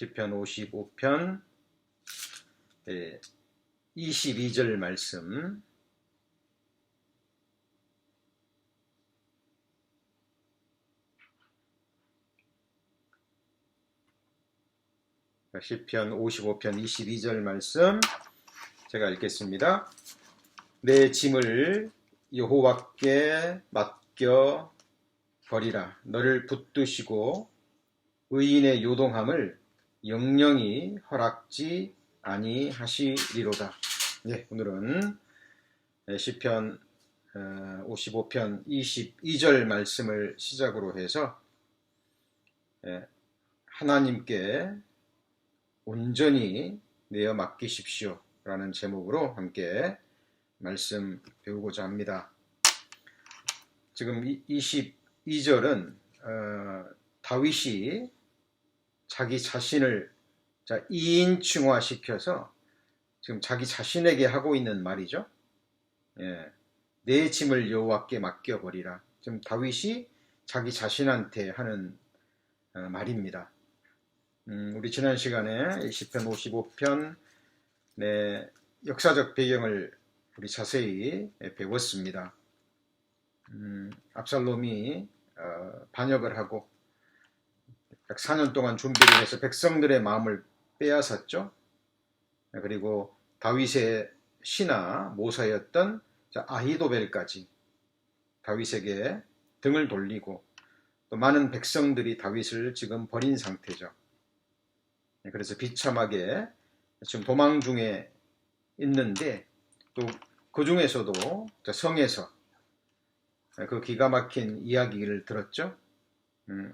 시편 55편 22절 말씀. 시편 55편 22절 말씀 제가 읽겠습니다. 내 짐을 여호와께 맡겨 버리라. 너를 붙드시고 의인의 요동함을 영영히 허락지 아니하시리로다. 네, 오늘은 시편 55편 22절 말씀을 시작으로 해서 하나님께 온전히 내어 맡기십시오 라는 제목으로 함께 말씀 배우고자 합니다. 지금 22절은 다윗이 자기 자신을 2인칭화 시켜서 지금 자기 자신에게 하고 있는 말이죠. 내 짐을 여호와께 맡겨버리라. 지금 다윗이 자기 자신한테 하는 말입니다. 우리 지난 시간에 시편 55편 역사적 배경을 우리 자세히 배웠습니다. 압살롬이 반역을 하고 약 4년 동안 준비를 해서 백성들의 마음을 빼앗았죠. 그리고 다윗의 신하 모사였던 아히도벨까지 다윗에게 등을 돌리고 또 많은 백성들이 다윗을 지금 버린 상태죠. 그래서 비참하게 지금 도망 중에 있는데 또 그 중에서도 성에서 그 기가 막힌 이야기를 들었죠.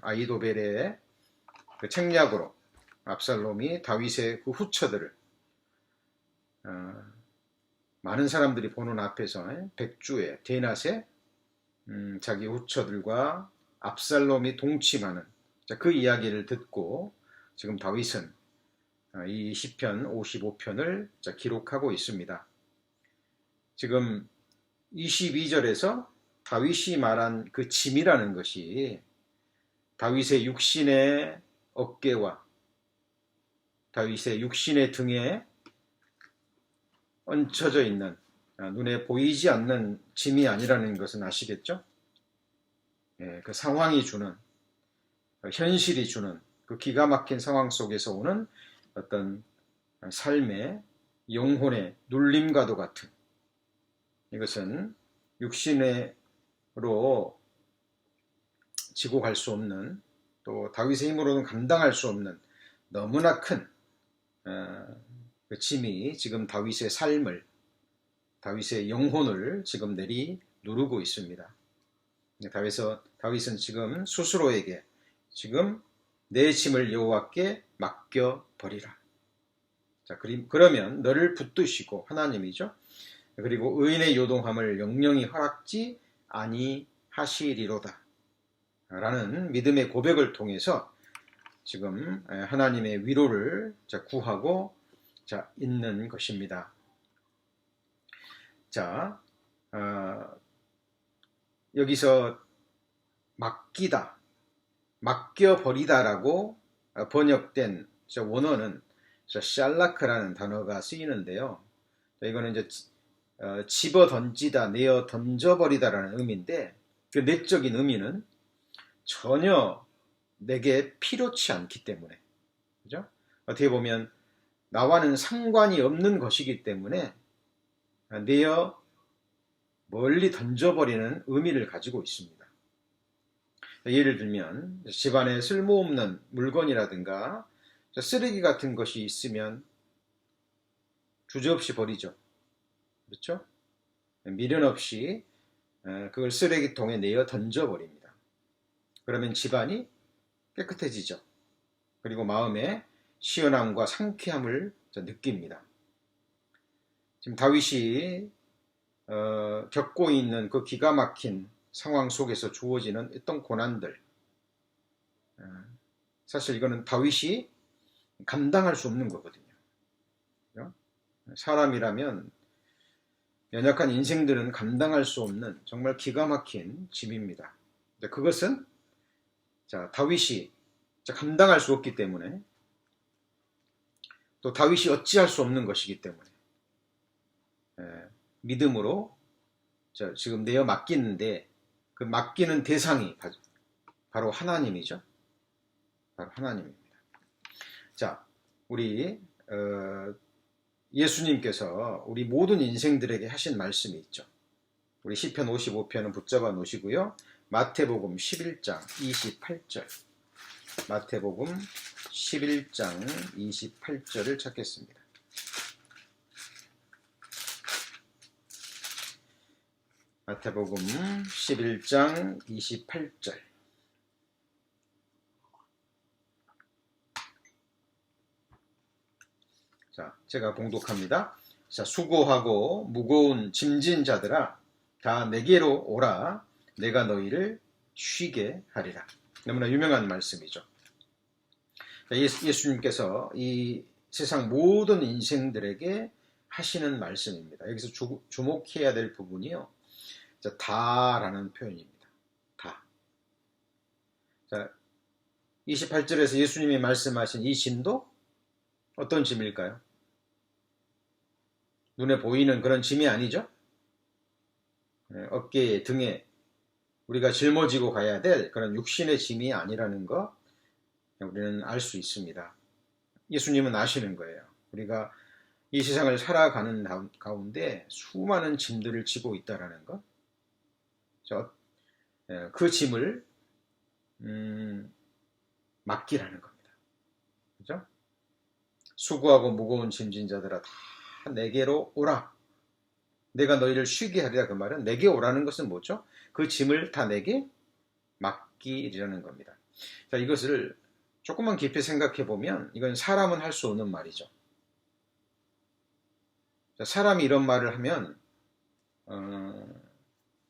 아히도벨의 그 책략으로 압살롬이 다윗의 그 후처들을 많은 사람들이 보는 앞에서 백주에 대낮에 자기 후처들과 압살롬이 동침하는 그 이야기를 듣고 지금 다윗은 이 시편 55편을 기록하고 있습니다. 지금 22절에서 다윗이 말한 그 짐이라는 것이 다윗의 육신의 어깨와 다윗의 육신의 등에 얹혀져 있는 눈에 보이지 않는 짐이 아니라는 것은 아시겠죠? 그 상황이 주는 현실이 주는 그 기가 막힌 상황 속에서 오는 어떤 삶의 영혼의 눌림과도 같은 이것은 육신으로 지고 갈 수 없는 또 다윗의 힘으로는 감당할 수 없는 너무나 큰 그 짐이 지금 다윗의 삶을 다윗의 영혼을 지금 누르고 있습니다. 다윗은 지금 스스로에게 지금 내 짐을 여호와께 맡겨버리라. 그러면 너를 붙드시고 하나님이죠. 그리고 의인의 요동함을 영영히 허락지 아니하시리로다. 라는 믿음의 고백을 통해서 지금 하나님의 위로를 구하고 있는 것입니다. 여기서 맡기다, 맡겨버리다라고 번역된 원어는 샬라크라는 단어가 쓰이는데요. 이거는 이제 집어 던지다, 내어 던져버리다라는 의미인데 그 내적인 의미는 전혀 내게 필요치 않기 때문에, 그죠? 어떻게 보면 나와는 상관이 없는 것이기 때문에 내어 멀리 던져버리는 의미를 가지고 있습니다. 예를 들면 집안에 쓸모없는 물건이라든가 쓰레기 같은 것이 있으면 주저없이 버리죠. 그렇죠? 미련 없이 그걸 쓰레기통에 내어 던져버립니다. 그러면 집안이 깨끗해지죠. 그리고 마음에 시원함과 상쾌함을 느낍니다. 지금 다윗이 겪고 있는 그 기가 막힌 상황 속에서 주어지는 어떤 고난들, 사실 이거는 다윗이 감당할 수 없는 거거든요. 사람이라면 연약한 인생들은 감당할 수 없는 정말 기가 막힌 짐입니다. 그것은 다윗이 감당할 수 없기 때문에 또 다윗이 어찌할 수 없는 것이기 때문에 믿음으로 지금 내어 맡기는데 그 맡기는 대상이 바로 하나님이죠. 바로 하나님입니다. 자, 우리 예수님께서 우리 모든 인생들에게 하신 말씀이 있죠. 우리 시편 55편은 붙잡아 놓으시고요. 마태복음 11장 28절 마태복음 11장 28절을 찾겠습니다. 마태복음 11장 28절. 자, 제가 봉독합니다. 자, 수고하고 무거운 짐진 자들아 다 내게로 오라. 내가 너희를 쉬게 하리라. 너무나 유명한 말씀이죠. 예수님께서 이 세상 모든 인생들에게 하시는 말씀입니다. 여기서 주목해야 될 부분이요. 다라는 표현입니다. 다. 자, 28절에서 예수님이 말씀하신 이 짐도 어떤 짐일까요? 눈에 보이는 그런 짐이 아니죠? 어깨에, 등에 우리가 짊어지고 가야 될 그런 육신의 짐이 아니라는 거 우리는 알 수 있습니다. 예수님은 아시는 거예요. 우리가 이 세상을 살아가는 가운데 수많은 짐들을 지고 있다는 것. 그 짐을 맡기라는 겁니다. 그죠? 수고하고 무거운 짐진 자들아 다 내게로 오라. 내가 너희를 쉬게 하리라. 그 말은 내게 오라는 것은 뭐죠? 그 짐을 다 내게 맡기리라는 겁니다. 자, 이것을 조금만 깊이 생각해 보면 이건 사람은 할 수 없는 말이죠. 자, 사람이 이런 말을 하면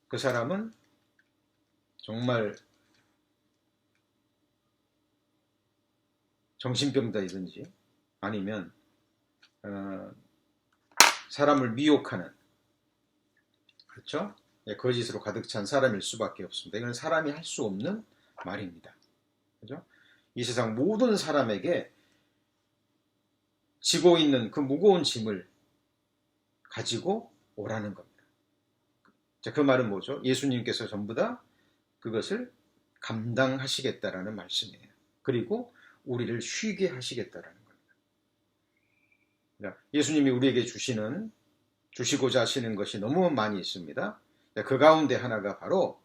그 사람은 정말 정신병자이든지 아니면 사람을 미혹하는, 그렇죠? 거짓으로 가득 찬 사람일 수밖에 없습니다. 이건 사람이 할 수 없는 말입니다. 그죠? 이 세상 모든 사람에게 지고 있는 그 무거운 짐을 가지고 오라는 겁니다. 자, 그 말은 뭐죠? 예수님께서 전부 다 그것을 감당하시겠다라는 말씀이에요. 그리고 우리를 쉬게 하시겠다라는 겁니다. 예수님이 우리에게 주시고자 하시는 것이 너무 많이 있습니다. 그 가운데 하나가 바로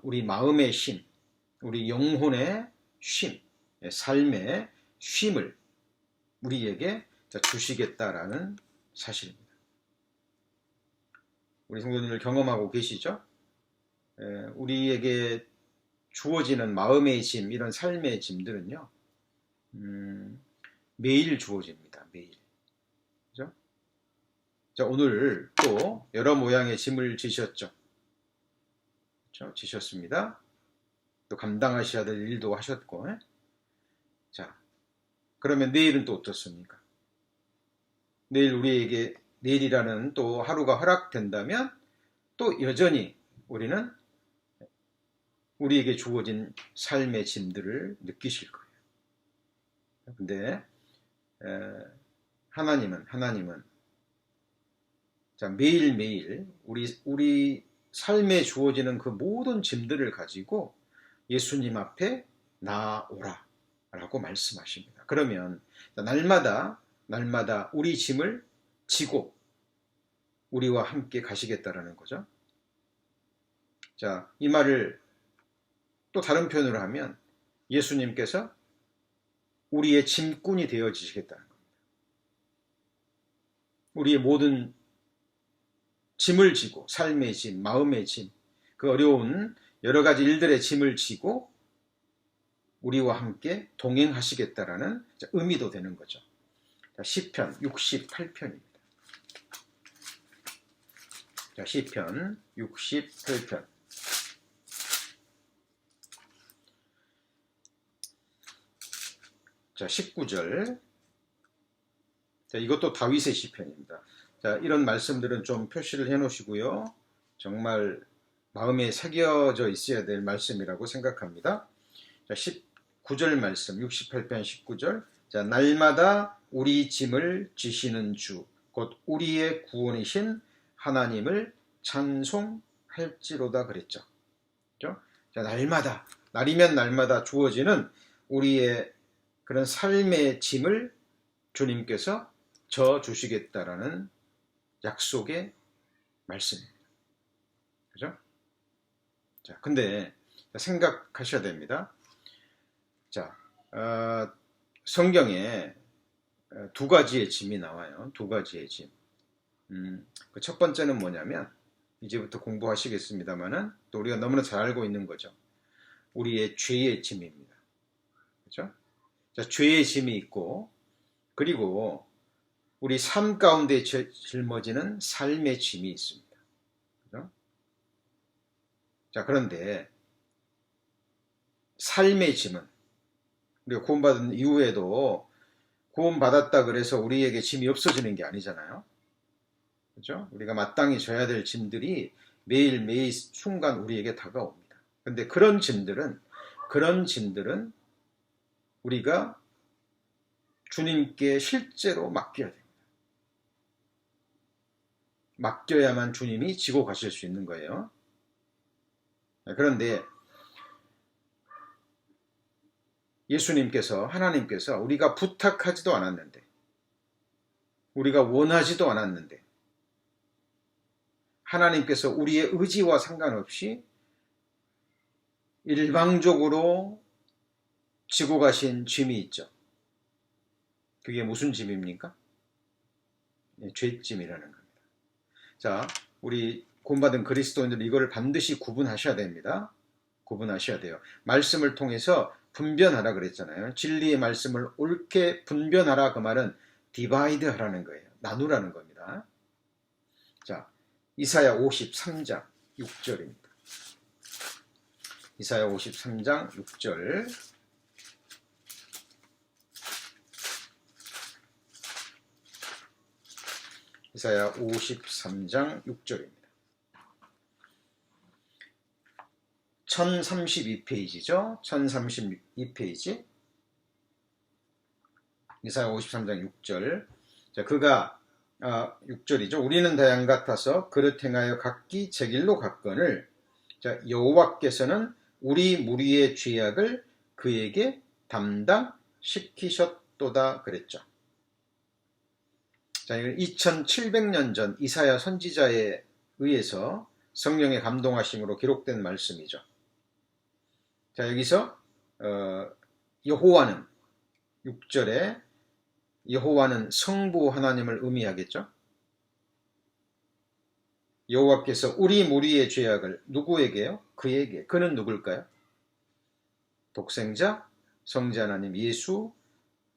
우리 마음의 쉼, 우리 영혼의 쉼, 삶의 쉼을 우리에게 주시겠다라는 사실입니다. 우리 성도님들 경험하고 계시죠? 우리에게 주어지는 마음의 짐, 이런 삶의 짐들은요, 매일 주어집니다. 매일. 그죠? 자, 오늘 또 여러 모양의 짐을 지셨죠? 그렇죠? 지셨습니다. 또 감당하셔야 될 일도 하셨고. 자, 그러면 내일은 또 어떻습니까? 내일이라는 또 하루가 허락된다면 또 여전히 우리는 우리에게 주어진 삶의 짐들을 느끼실 거예요. 근데 하나님은 자, 매일매일 우리 삶에 주어지는 그 모든 짐들을 가지고 예수님 앞에 나아오라 라고 말씀하십니다. 그러면 날마다 우리 짐을 지고 우리와 함께 가시겠다라는 거죠. 자, 이 말을 또 다른 표현으로 하면 예수님께서 우리의 짐꾼이 되어지시겠다는 겁니다. 우리의 모든 짐을 지고, 삶의 짐, 마음의 짐, 그 어려운 여러 가지 일들의 짐을 지고 우리와 함께 동행하시겠다라는 의미도 되는 거죠. 자, 시편 68편입니다. 자, 시편 68편. 자, 19절. 자, 이것도 다윗의 시편입니다. 자, 이런 말씀들은 좀 표시를 해 놓으시고요. 정말 마음에 새겨져 있어야 될 말씀이라고 생각합니다. 자, 19절 말씀, 68편 19절. 자, 날마다 우리 짐을 지시는 주, 곧 우리의 구원이신 하나님을 찬송할지로다 그랬죠. 그렇죠? 자, 날이면 날마다 주어지는 우리의 그런 삶의 짐을 주님께서 져 주시겠다라는 약속의 말씀입니다. 그죠? 자, 근데 생각하셔야 됩니다. 자, 성경에 두 가지의 짐이 나와요. 두 가지의 짐. 그 첫 번째는 뭐냐면, 이제부터 공부하시겠습니다만은, 또 우리가 너무나 잘 알고 있는 거죠. 우리의 죄의 짐입니다. 그죠? 자, 죄의 짐이 있고, 그리고 우리 삶 가운데 짊어지는 삶의 짐이 있습니다. 그죠? 자, 그런데 삶의 짐은 우리가 구원받은 이후에도 구원받았다 그래서 우리에게 짐이 없어지는 게 아니잖아요. 그죠? 우리가 마땅히 져야 될 짐들이 매일매일 순간 우리에게 다가옵니다. 근데 그런 짐들은 우리가 주님께 실제로 맡겨야 됩니다. 맡겨야만 주님이 지고 가실 수 있는 거예요. 그런데 예수님께서, 하나님께서 우리가 부탁하지도 않았는데, 우리가 원하지도 않았는데, 하나님께서 우리의 의지와 상관없이 일방적으로 지고 가신 짐이 있죠. 그게 무슨 짐입니까? 죄짐이라는 겁니다. 자, 우리 구원받은 그리스도인들 이거를 반드시 구분하셔야 됩니다. 구분하셔야 돼요. 말씀을 통해서 분별하라 그랬잖아요. 진리의 말씀을 옳게 분별하라, 그 말은 디바이드 하라는 거예요. 나누라는 겁니다. 자, 이사야 53장 6절입니다. 이사야 53장 6절. 이사야 53장 6절입니다. 1032페이지죠. 1032페이지. 이사야 53장 6절. 자, 그가 6절이죠. 우리는 다 양 같아서 그릇 행하여 각기 제 길로 갔거늘, 자, 여호와께서는 우리 무리의 죄악을 그에게 담당시키셨도다 그랬죠. 자, 이건 2700년 전 이사야 선지자에 의해서 성령의 감동하심으로 기록된 말씀이죠. 자, 여기서 여호와는 6절에 여호와는 성부 하나님을 의미하겠죠. 여호와께서 우리 무리의 죄악을 누구에게요? 그에게. 그는 누굴까요? 독생자 성자 하나님 예수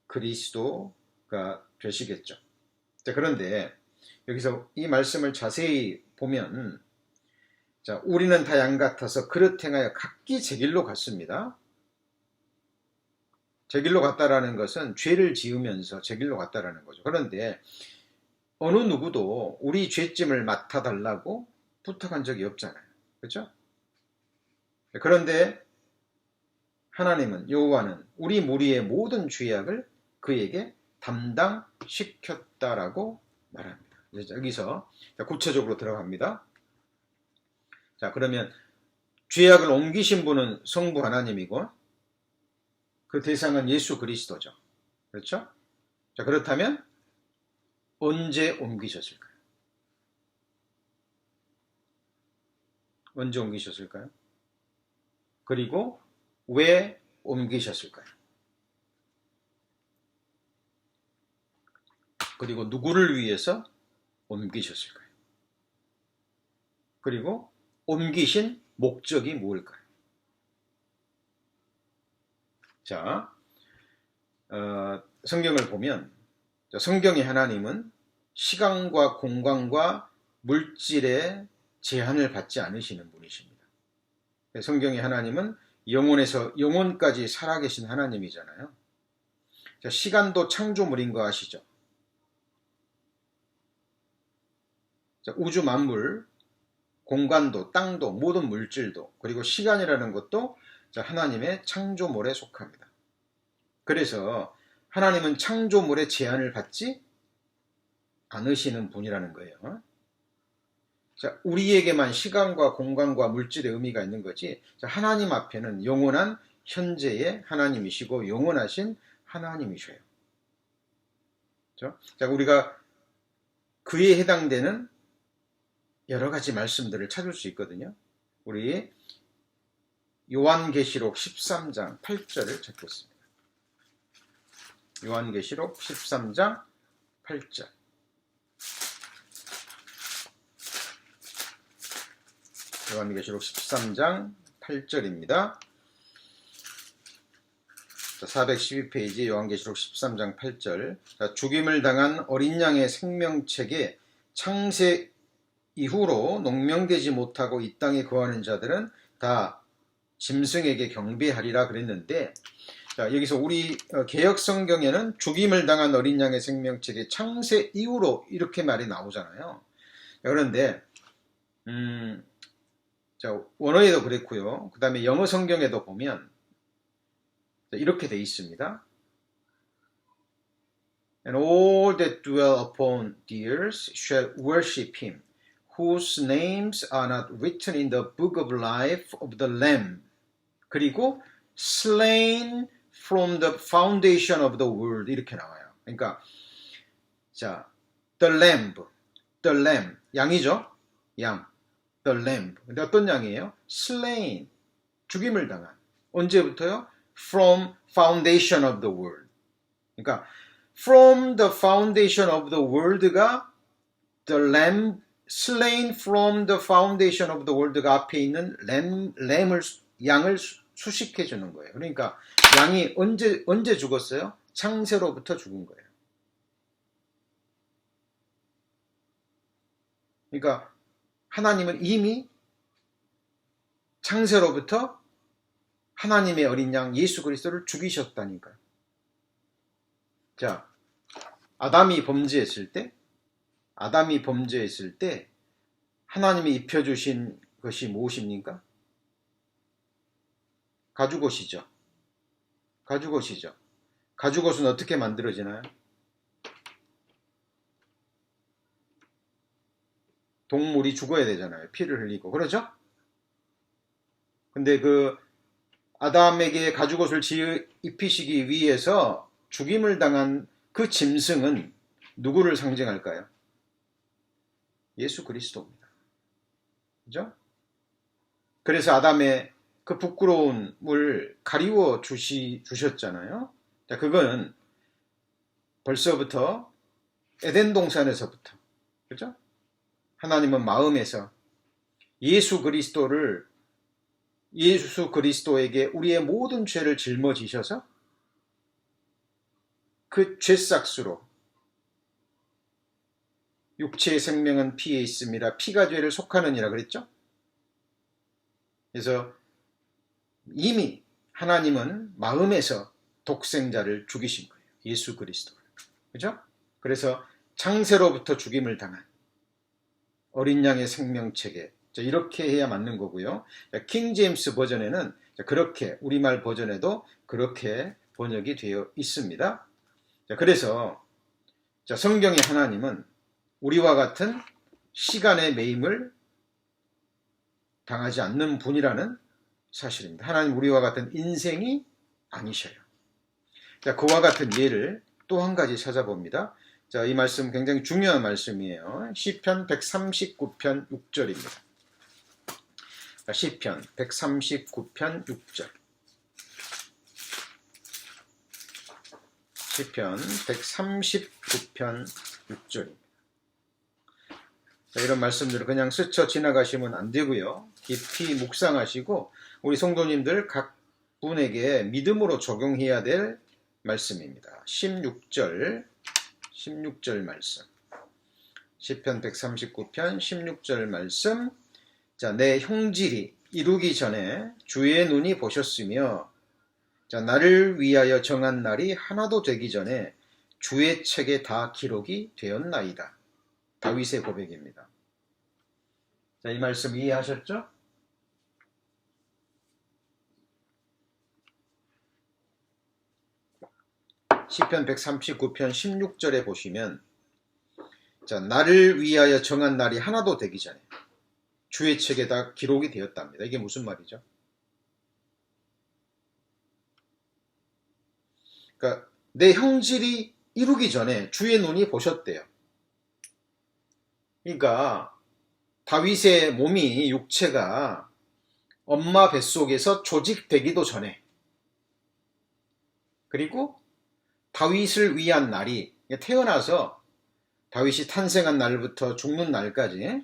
그리스도가 되시겠죠. 자, 그런데 여기서 이 말씀을 자세히 보면, 자, 우리는 다 양 같아서 그릇 행하여 각기 제 길로 갔습니다. 제 길로 갔다라는 것은 죄를 지으면서 제 길로 갔다라는 거죠. 그런데 어느 누구도 우리 죄짐을 맡아달라고 부탁한 적이 없잖아요. 그렇죠? 그런데 하나님은, 여호와는 우리 무리의 모든 죄악을 그에게 담당시켰다라고 말합니다. 여기서 구체적으로 들어갑니다. 자, 그러면 죄악을 옮기신 분은 성부 하나님이고 그 대상은 예수 그리스도죠. 그렇죠? 자, 그렇다면 언제 옮기셨을까요? 언제 옮기셨을까요? 그리고 왜 옮기셨을까요? 그리고 누구를 위해서 옮기셨을까요? 그리고 옮기신 목적이 무엇일까요? 자, 성경을 보면 성경의 하나님은 시간과 공간과 물질의 제한을 받지 않으시는 분이십니다. 성경의 하나님은 영원에서 영원까지 살아계신 하나님이잖아요. 자, 시간도 창조물인 거 아시죠? 자, 우주 만물, 공간도, 땅도, 모든 물질도, 그리고 시간이라는 것도 하나님의 창조물에 속합니다. 그래서 하나님은 창조물의 제한을 받지 않으시는 분이라는 거예요. 자, 우리에게만 시간과 공간과 물질의 의미가 있는 거지, 자, 하나님 앞에는 영원한 현재의 하나님이시고 영원하신 하나님이셔요. 그렇죠? 자, 우리가 그에 해당되는 여러 가지 말씀들을 찾을 수 있거든요. 우리 요한계시록 13장 8절을 찾겠습니다. 요한계시록 13장 8절. 요한계시록 13장 8절입니다. 412페이지 요한계시록 13장 8절. 자, 죽임을 당한 어린 양의 생명책에 창세 이후로 농명되지 못하고 이 땅에 거하는 자들은 다 짐승에게 경배하리라 그랬는데, 자, 여기서 우리 개역 성경에는 죽임을 당한 어린 양의 생명책에 창세 이후로 이렇게 말이 나오잖아요. 그런데 자, 원어에도 그랬고요. 그 다음에 영어 성경에도 보면 이렇게 돼 있습니다. And all that dwell upon the earth shall worship him, whose names are not written in the book of life of the Lamb. 그리고 slain from the foundation of the world, 이렇게 나와요. 그러니까 자, the lamb, 양이죠? 양, the lamb. 근데 어떤 양이에요? slain, 죽임을 당한. 언제부터요? From foundation of the world. 그러니까 from the foundation of the world가 the lamb, slain from the foundation of the world가 앞에 있는 양을 수식해 주는 거예요. 그러니까 양이 언제 죽었어요? 창세로부터 죽은 거예요. 그러니까 하나님은 이미 창세로부터 하나님의 어린 양 예수 그리스도를 죽이셨다니까요. 자, 아담이 범죄했을 때 하나님이 입혀주신 것이 무엇입니까? 가죽옷이죠. 가죽옷은 어떻게 만들어지나요? 동물이 죽어야 되잖아요. 피를 흘리고. 그러죠? 근데 그 아담에게 가죽옷을 입히시기 위해서 죽임을 당한 그 짐승은 누구를 상징할까요? 예수 그리스도입니다. 그죠? 그래서 아담의 그 부끄러움을 가리워 주셨잖아요. 자, 그건 벌써부터 에덴 동산에서부터, 그죠? 하나님은 마음에서 예수 그리스도에게 우리의 모든 죄를 짊어지셔서 그 죄삭수로 육체의 생명은 피에 있습니다. 피가 죄를 속하느니라 그랬죠? 그래서 이미 하나님은 마음에서 독생자를 죽이신 거예요. 예수 그리스도를. 그죠? 그래서 창세로부터 죽임을 당한 어린 양의 생명책에 이렇게 해야 맞는 거고요. 킹 제임스 버전에는 그렇게, 우리말 버전에도 그렇게 번역이 되어 있습니다. 그래서 성경의 하나님은 우리와 같은 시간의 매임을 당하지 않는 분이라는 사실입니다. 하나님 우리와 같은 인생이 아니셔요. 자, 그와 같은 예를 또 한 가지 찾아봅니다. 자, 이 말씀 굉장히 중요한 말씀이에요. 시편 139편 6절입니다. 시편 139편 6절. 시편 139편 6절입니다. 자, 이런 말씀들을 그냥 스쳐 지나가시면 안 되고요. 깊이 묵상하시고 우리 성도님들 각 분에게 믿음으로 적용해야 될 말씀입니다. 16절 말씀. 시편 139편 16절 말씀. 자, 내 형질이 이루기 전에 주의 눈이 보셨으며, 자, 나를 위하여 정한 날이 하나도 되기 전에 주의 책에 다 기록이 되었나이다. 다윗의 고백입니다. 자, 이 말씀 이해하셨죠? 시편 139편 16절에 보시면 자, 나를 위하여 정한 날이 하나도 되기 전에 주의 책에다 기록이 되었답니다. 이게 무슨 말이죠? 그러니까 내 형질이 이루기 전에 주의 눈이 보셨대요. 그러니까 다윗의 몸이 육체가 엄마 뱃속에서 조직되기도 전에 그리고 다윗을 위한 날이 태어나서 다윗이 탄생한 날부터 죽는 날까지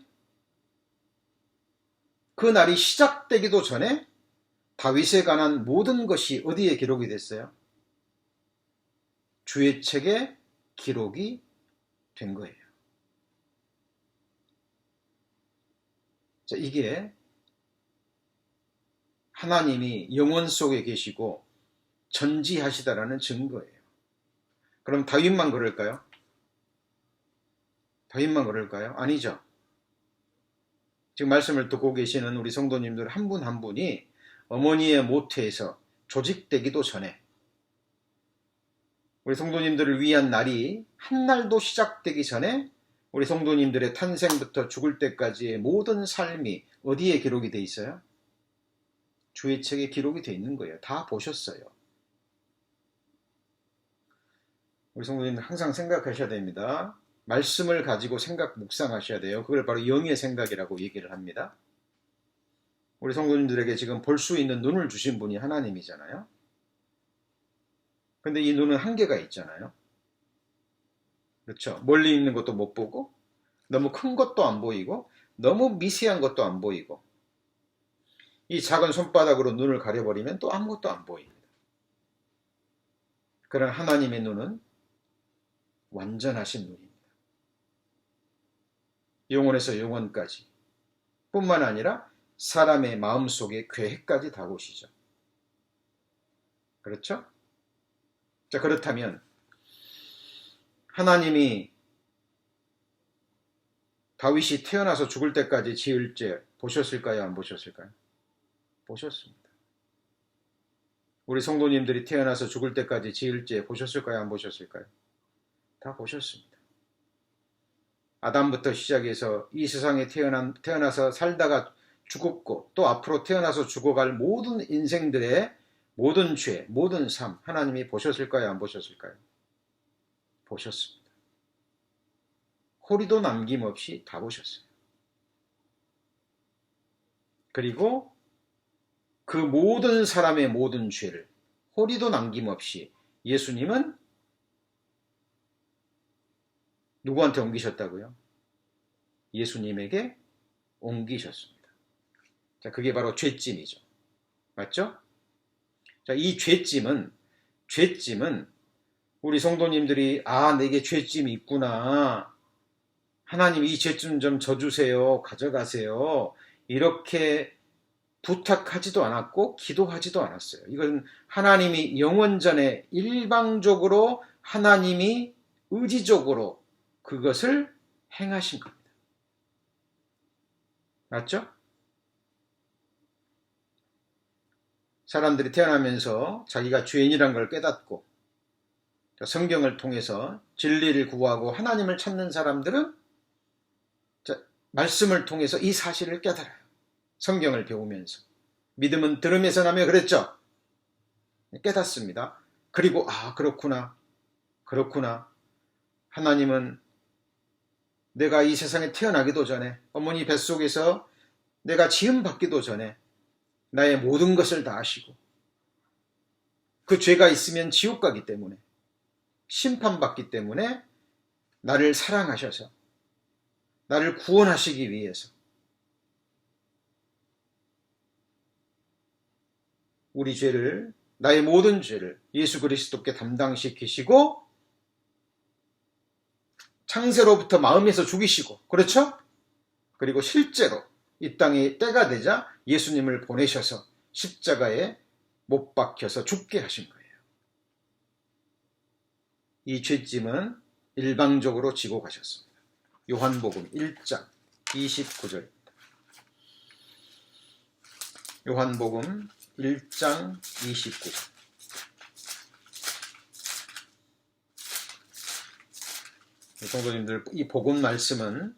그 날이 시작되기도 전에 다윗에 관한 모든 것이 어디에 기록이 됐어요? 주의 책에 기록이 된 거예요. 자, 이게 하나님이 영원 속에 계시고 전지하시다라는 증거예요. 그럼 다윗만 그럴까요? 다윗만 그럴까요? 아니죠. 지금 말씀을 듣고 계시는 우리 성도님들 한 분 한 분이 어머니의 모태에서 조직되기도 전에 우리 성도님들을 위한 날이 한 날도 시작되기 전에 우리 성도님들의 탄생부터 죽을 때까지의 모든 삶이 어디에 기록이 돼 있어요? 주의 책에 기록이 돼 있는 거예요. 다 보셨어요. 우리 성도님들 항상 생각하셔야 됩니다. 말씀을 가지고 묵상하셔야 돼요. 그걸 바로 영의 생각이라고 얘기를 합니다. 우리 성도님들에게 지금 볼 수 있는 눈을 주신 분이 하나님이잖아요. 근데 이 눈은 한계가 있잖아요. 그렇죠? 멀리 있는 것도 못 보고 너무 큰 것도 안 보이고 너무 미세한 것도 안 보이고 이 작은 손바닥으로 눈을 가려버리면 또 아무것도 안 보입니다. 그런 하나님의 눈은 완전하신 눈입니다. 영원에서 영원까지 뿐만 아니라 사람의 마음속의 계획까지 다 보시죠. 그렇죠? 자, 그렇다면 하나님이 다윗이 태어나서 죽을 때까지 지을 죄 보셨을까요? 안 보셨을까요? 보셨습니다. 우리 성도님들이 태어나서 죽을 때까지 지을 죄 보셨을까요? 안 보셨을까요? 다 보셨습니다. 아담부터 시작해서 이 세상에 태어나서 살다가 죽었고 또 앞으로 태어나서 죽어갈 모든 인생들의 모든 죄, 모든 삶 하나님이 보셨을까요? 안 보셨을까요? 보셨습니다. 호리도 남김없이 다 보셨어요. 그리고 그 모든 사람의 모든 죄를 호리도 남김없이 예수님은 누구한테 옮기셨다고요? 예수님에게 옮기셨습니다. 자, 그게 바로 죄짐이죠. 맞죠? 자, 이 죄짐은 우리 성도님들이 내게 죄짐이 있구나. 하나님 이 죄짐 좀 져주세요. 가져가세요. 이렇게 부탁하지도 않았고 기도하지도 않았어요. 이건 하나님이 영원전에 일방적으로 하나님이 의지적으로 그것을 행하신 겁니다. 맞죠? 사람들이 태어나면서 자기가 죄인이란 걸 깨닫고 성경을 통해서 진리를 구하고 하나님을 찾는 사람들은 말씀을 통해서 이 사실을 깨달아요. 성경을 배우면서. 믿음은 들음에서 나며 그랬죠? 깨닫습니다. 그리고 그렇구나. 하나님은 내가 이 세상에 태어나기도 전에 어머니 뱃속에서 내가 지음받기도 전에 나의 모든 것을 다 아시고 그 죄가 있으면 지옥 가기 때문에 심판받기 때문에 나를 사랑하셔서 나를 구원하시기 위해서 우리 죄를 나의 모든 죄를 예수 그리스도께 담당시키시고 창세로부터 마음에서 죽이시고 그렇죠? 그리고 실제로 이 땅에 때가 되자 예수님을 보내셔서 십자가에 못 박혀서 죽게 하신 거예요. 이 죄짐은 일방적으로 지고 가셨습니다. 요한복음 1장 29절입니다. 요한복음 1장 29절. 성도님들, 이 복음 말씀은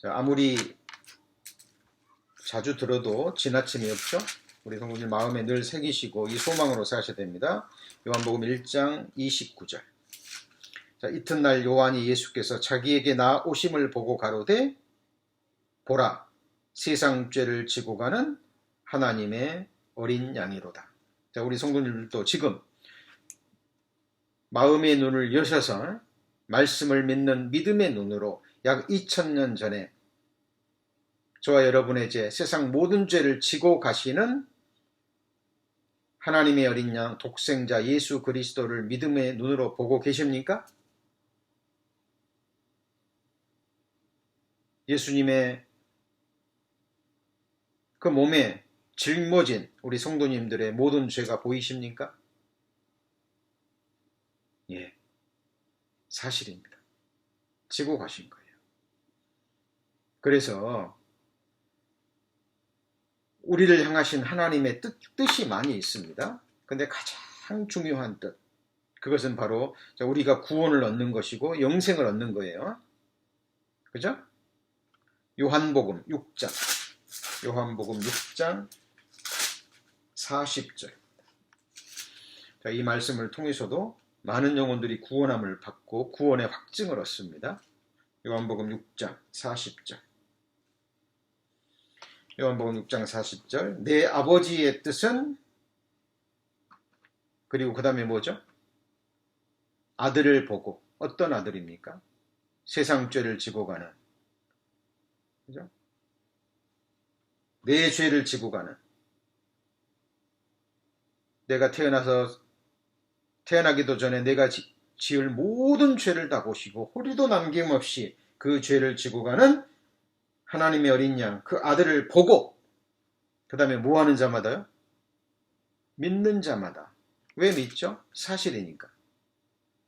아무리 자주 들어도 지나침이 없죠. 우리 성도님 마음에 늘 새기시고 이 소망으로 사셔야 됩니다. 요한복음 1장 29절. 자, 이튿날 요한이 예수께서 자기에게 나오심을 보고 가로되 보라, 세상 죄를 지고 가는 하나님의 어린 양이로다. 자, 우리 성도님들도 지금 마음의 눈을 여셔서 말씀을 믿는 믿음의 눈으로 약 2000년 전에 저와 여러분의 죄, 세상 모든 죄를 지고 가시는 하나님의 어린 양 독생자 예수 그리스도를 믿음의 눈으로 보고 계십니까? 예수님의 그 몸에 짊어진 우리 성도님들의 모든 죄가 보이십니까? 예, 사실입니다. 지고 가신 거예요. 그래서 우리를 향하신 하나님의 뜻이 많이 있습니다. 근데 가장 중요한 뜻, 그것은 바로 우리가 구원을 얻는 것이고 영생을 얻는 거예요. 그죠? 요한복음 6장 40절. 자, 이 말씀을 통해서도 많은 영혼들이 구원함을 받고 구원의 확증을 얻습니다. 요한복음 6장 40절. 요한복음 6장 40절. 내 아버지의 뜻은, 그리고 그 다음에 뭐죠? 아들을 보고. 어떤 아들입니까? 세상 죄를 지고 가는, 그죠? 내 죄를 지고 가는, 내가 태어나기도 전에 내가 지을 모든 죄를 다 보시고 호리도 남김없이 그 죄를 지고 가는 하나님의 어린 양, 그 아들을 보고, 그 다음에 뭐 하는 자마다요? 믿는 자마다. 왜 믿죠? 사실이니까.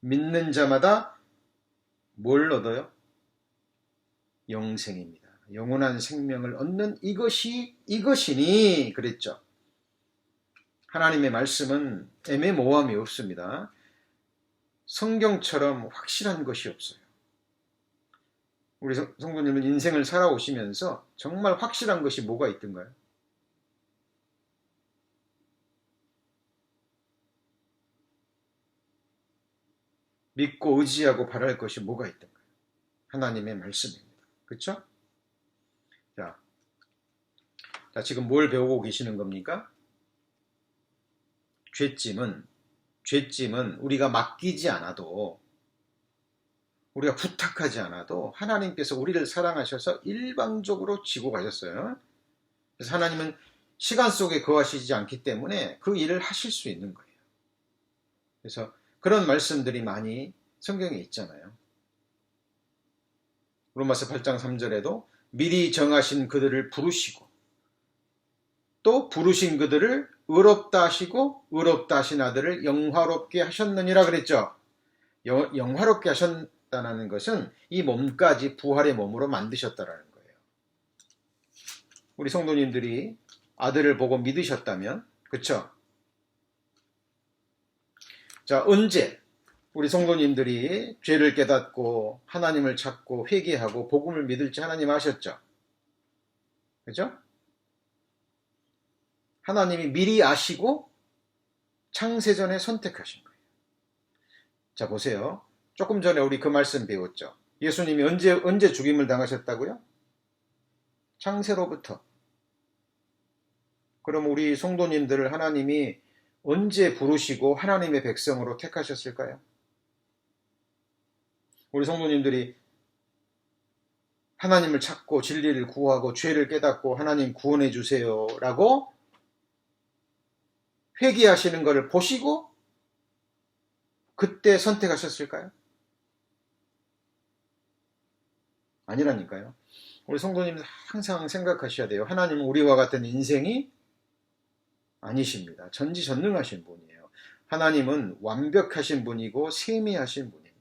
믿는 자마다 뭘 얻어요? 영생입니다. 영원한 생명을 얻는 이것이니 그랬죠. 하나님의 말씀은 애매모호함이 없습니다. 성경처럼 확실한 것이 없어요. 우리 성도님은 인생을 살아오시면서 정말 확실한 것이 뭐가 있던가요? 믿고 의지하고 바랄 것이 뭐가 있던가요? 하나님의 말씀입니다. 그렇죠? 자, 지금 뭘 배우고 계시는 겁니까? 죄짐은 우리가 맡기지 않아도, 우리가 부탁하지 않아도 하나님께서 우리를 사랑하셔서 일방적으로 지고 가셨어요. 그래서 하나님은 시간 속에 거하시지 않기 때문에 그 일을 하실 수 있는 거예요. 그래서 그런 말씀들이 많이 성경에 있잖아요. 로마서 8장 3절에도 미리 정하신 그들을 부르시고 또 부르신 그들을 의롭다 하시고 의롭다 하신 아들을 영화롭게 하셨느니라 그랬죠. 영화롭게 하셨다는 것은 이 몸까지 부활의 몸으로 만드셨다라는 거예요. 우리 성도님들이 아들을 보고 믿으셨다면, 그렇죠? 자, 언제 우리 성도님들이 죄를 깨닫고 하나님을 찾고 회개하고 복음을 믿을지 하나님 아셨죠? 그렇죠? 하나님이 미리 아시고 창세전에 선택하신 거예요. 자, 보세요. 조금 전에 우리 그 말씀 배웠죠. 예수님이 언제 죽임을 당하셨다고요? 창세로부터. 그럼 우리 성도님들을 하나님이 언제 부르시고 하나님의 백성으로 택하셨을까요? 우리 성도님들이 하나님을 찾고 진리를 구하고 죄를 깨닫고 하나님 구원해 주세요 라고 회개하시는 것을 보시고 그때 선택하셨을까요? 아니라니까요. 우리 성도님들 항상 생각하셔야 돼요. 하나님은 우리와 같은 인생이 아니십니다. 전지전능하신 분이에요. 하나님은 완벽하신 분이고 세미하신 분입니다.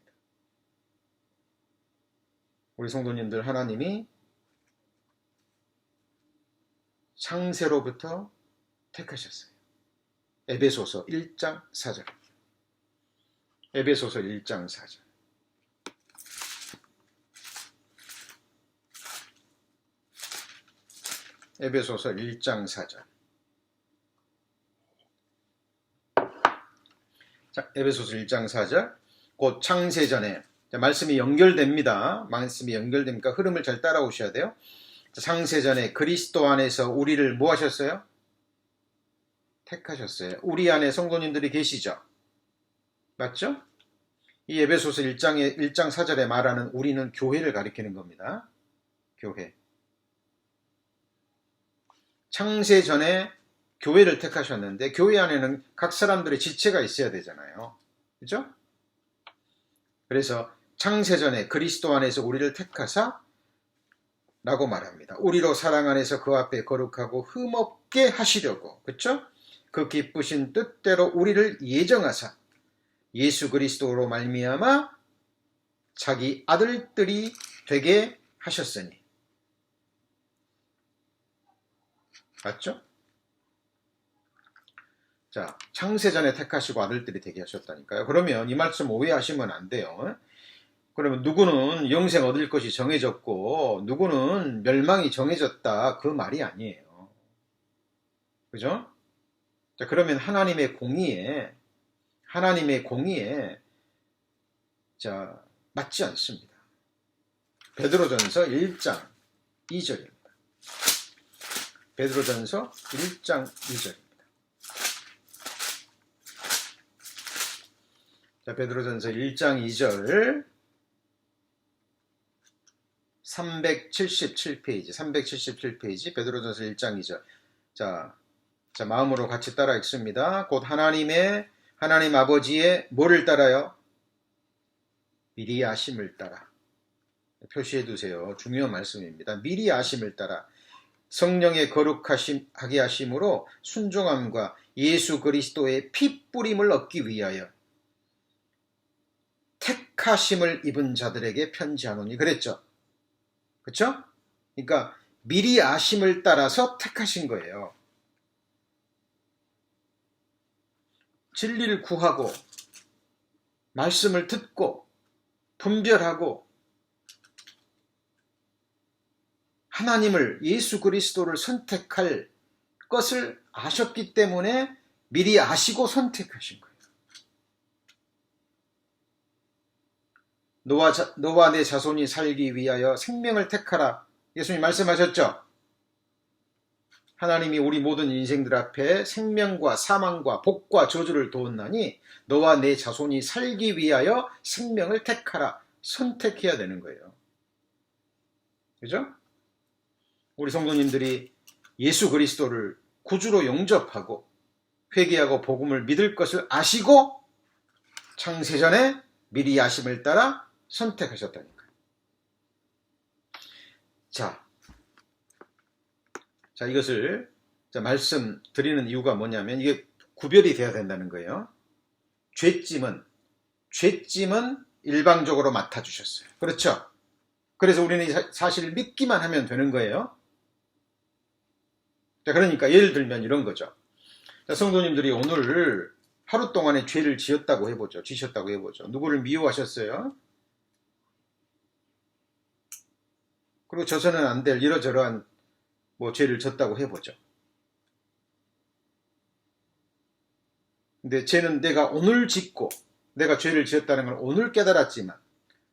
우리 성도님들 하나님이 창세로부터 택하셨어요. 에베소서 1장 4절. 에베소서 1장 4절. 에베소서 1장 4절. 자, 에베소서 1장 4절. 곧 창세전에, 말씀이 연결됩니다. 말씀이 연결되니까 흐름을 잘 따라오셔야 돼요. 창세전에 그리스도 안에서 우리를 뭐 하셨어요? 택하셨어요. 우리 안에 성도님들이 계시죠? 맞죠? 이 에베소서 1장 4절에 말하는 우리는 교회를 가리키는 겁니다. 교회. 창세전에 교회를 택하셨는데 교회 안에는 각 사람들의 지체가 있어야 되잖아요. 그죠? 그래서 창세전에 그리스도 안에서 우리를 택하사 라고 말합니다. 우리로 사랑 안에서 그 앞에 거룩하고 흠없게 하시려고, 그쵸? 그 기쁘신 뜻대로 우리를 예정하사 예수 그리스도로 말미암아 자기 아들들이 되게 하셨으니. 맞죠? 자, 창세전에 택하시고 아들들이 되게 하셨다니까요. 그러면 이 말씀 오해하시면 안 돼요. 그러면 누구는 영생 얻을 것이 정해졌고 누구는 멸망이 정해졌다, 그 말이 아니에요. 그죠? 자, 그러면 하나님의 공의에 자, 맞지 않습니다. 베드로전서 1장 2절입니다. 베드로전서 1장 2절입니다. 자, 베드로전서 1장 2절 377페이지 베드로전서 1장 2절. 자, 마음으로 같이 따라 읽습니다. 곧 하나님 아버지의 뭐를 따라요? 미리 아심을 따라. 표시해 두세요. 중요한 말씀입니다. 미리 아심을 따라 성령의 거룩하게 하심으로 순종함과 예수 그리스도의 핏뿌림을 얻기 위하여 택하심을 입은 자들에게 편지하노니 그랬죠. 그렇죠? 그러니까 미리 아심을 따라서 택하신 거예요. 진리를 구하고 말씀을 듣고 분별하고 하나님을, 예수 그리스도를 선택할 것을 아셨기 때문에 미리 아시고 선택하신 거예요. 너와 내 자손이 살기 위하여 생명을 택하라. 예수님 말씀하셨죠? 하나님이 우리 모든 인생들 앞에 생명과 사망과 복과 저주를 두었나니 너와 내 자손이 살기 위하여 생명을 택하라. 선택해야 되는 거예요. 그죠? 우리 성도님들이 예수 그리스도를 구주로 영접하고 회개하고 복음을 믿을 것을 아시고 창세전에 미리 아심을 따라 선택하셨다니까요. 자, 이것을 말씀드리는 이유가 뭐냐면 이게 구별이 돼야 된다는 거예요. 죄짐은 일방적으로 맡아주셨어요. 그렇죠? 그래서 우리는 사실 믿기만 하면 되는 거예요. 자, 그러니까 예를 들면 이런 거죠. 자, 성도님들이 오늘 하루 동안에 죄를 지셨다고 해보죠. 누구를 미워하셨어요? 그리고 져서는 안 될 이러저러한 죄를 졌다고 해보죠. 근데 죄는 내가 오늘 짓고 내가 죄를 지었다는 걸 오늘 깨달았지만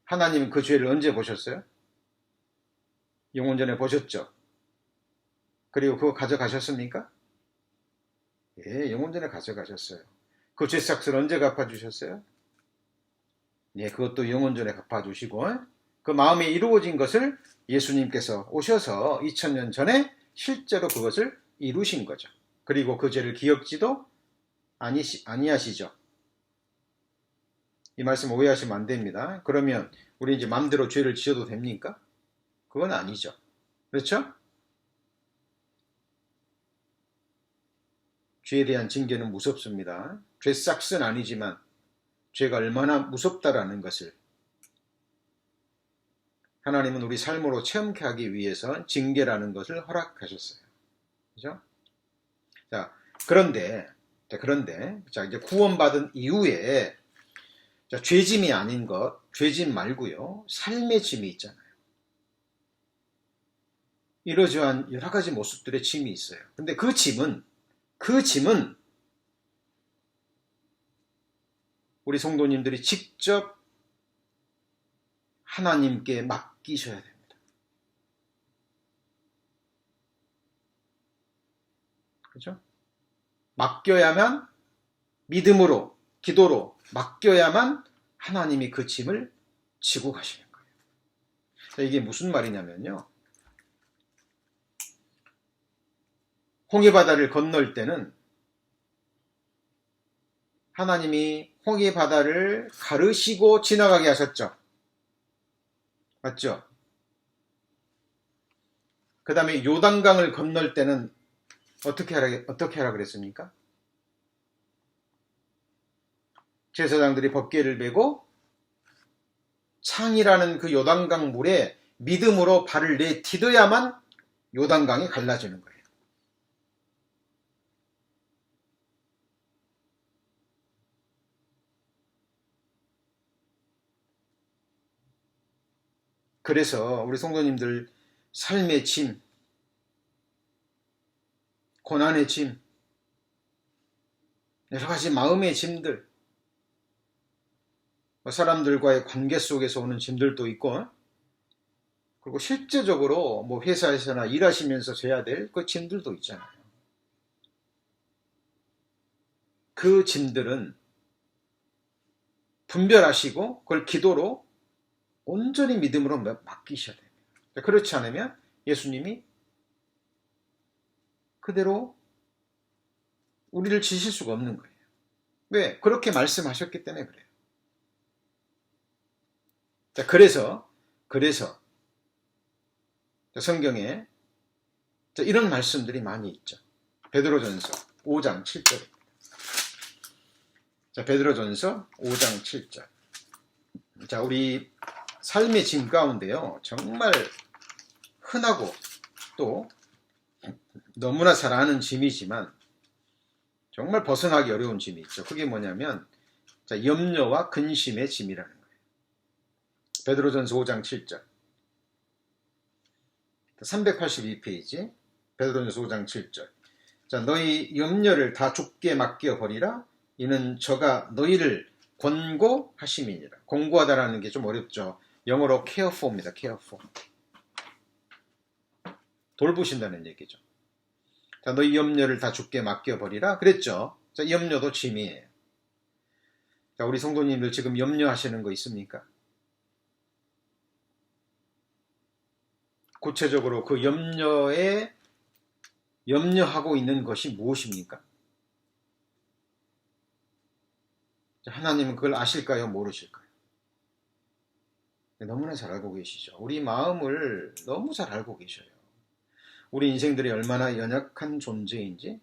하나님은 그 죄를 언제 보셨어요? 영원전에 보셨죠. 그리고 그거 가져가셨습니까? 예, 영원전에 가져가셨어요. 그 죄삭을 언제 갚아주셨어요? 예, 그것도 영원전에 갚아주시고 그 마음에 이루어진 것을 예수님께서 오셔서 2000년 전에 실제로 그것을 이루신 거죠. 그리고 그 죄를 기억지도 아니하시죠. 이 말씀 오해하시면 안 됩니다. 그러면 우리 이제 마음대로 죄를 지어도 됩니까? 그건 아니죠. 그렇죠? 죄에 대한 징계는 무섭습니다. 죄삭은 아니지만 죄가 얼마나 무섭다라는 것을 하나님은 우리 삶으로 체험케 하기 위해서 징계라는 것을 허락하셨어요. 그죠? 자, 그런데 이제 구원받은 이후에 죄짐이 아닌 죄짐 말고요. 삶의 짐이 있잖아요. 이러저러한 여러 가지 모습들의 짐이 있어요. 근데 그 짐은 우리 성도님들이 직접 하나님께 맡기셔야 됩니다. 그죠? 맡겨야만, 믿음으로, 기도로 맡겨야만 하나님이 그 짐을 지고 가시는 거예요. 이게 무슨 말이냐면요. 홍해바다를 건널 때는 하나님이 홍해바다를 가르시고 지나가게 하셨죠. 맞죠? 그 다음에 요단강을 건널 때는 어떻게 하라 그랬습니까? 제사장들이 법궤를 메고 창이라는 그 요단강 물에 믿음으로 발을 내디뎌야만 요단강이 갈라지는 거예요. 그래서 우리 성도님들 삶의 짐, 고난의 짐, 여러 가지 마음의 짐들, 사람들과의 관계 속에서 오는 짐들도 있고, 그리고 실제적으로 뭐 회사에서나 일하시면서 져야 될 그 짐들도 있잖아요. 그 짐들은 분별하시고 그걸 기도로 온전히 믿음으로 맡기셔야 됩니다. 그렇지 않으면 예수님이 그대로 우리를 지실 수가 없는 거예요. 왜? 그렇게 말씀하셨기 때문에 그래요. 자, 그래서 성경에 이런 말씀들이 많이 있죠. 베드로전서 5장 7절. 자, 베드로전서 5장 7절. 자, 우리 삶의 짐 가운데요, 정말 흔하고 또 너무나 잘 아는 짐이지만 정말 벗어나기 어려운 짐이 있죠. 그게 뭐냐면 염려와 근심의 짐이라는 거예요. 베드로전서 5장 7절. 382페이지 베드로전서 5장 7절. 자, 너희 염려를 다 주께 맡겨 버리라. 이는 저가 너희를 권고하심이니라. 권고하다라는 게 좀 어렵죠. 영어로 care for입니다. care for. 돌보신다는 얘기죠. 자, 너희 염려를 다 주께 맡겨 버리라. 그랬죠. 자, 염려도 짐이에요. 자, 우리 성도님들 지금 염려하시는 거 있습니까? 구체적으로 그 염려하고 있는 것이 무엇입니까? 하나님은 그걸 아실까요? 모르실까요? 너무나 잘 알고 계시죠. 우리 마음을 너무 잘 알고 계셔요. 우리 인생들이 얼마나 연약한 존재인지,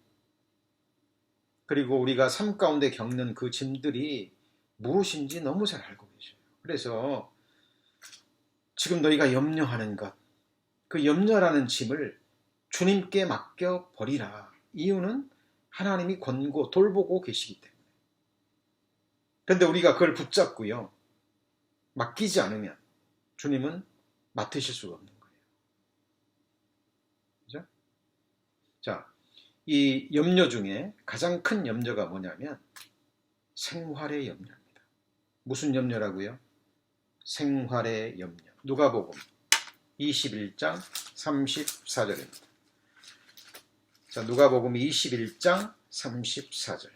그리고 우리가 삶 가운데 겪는 그 짐들이 무엇인지 너무 잘 알고 계셔요. 그래서 지금 너희가 염려하는 것, 그 염려라는 짐을 주님께 맡겨 버리라. 이유는 하나님이 권고 돌보고 계시기 때문에. 그런데 우리가 그걸 붙잡고요, 맡기지 않으면 주님은 맡으실 수가 없는 거예요. 그죠? 자, 이 염려 중에 가장 큰 염려가 뭐냐면 생활의 염려입니다. 무슨 염려라고요? 생활의 염려. 누가복음 21장 34절입니다. 자, 누가복음 21장 34절.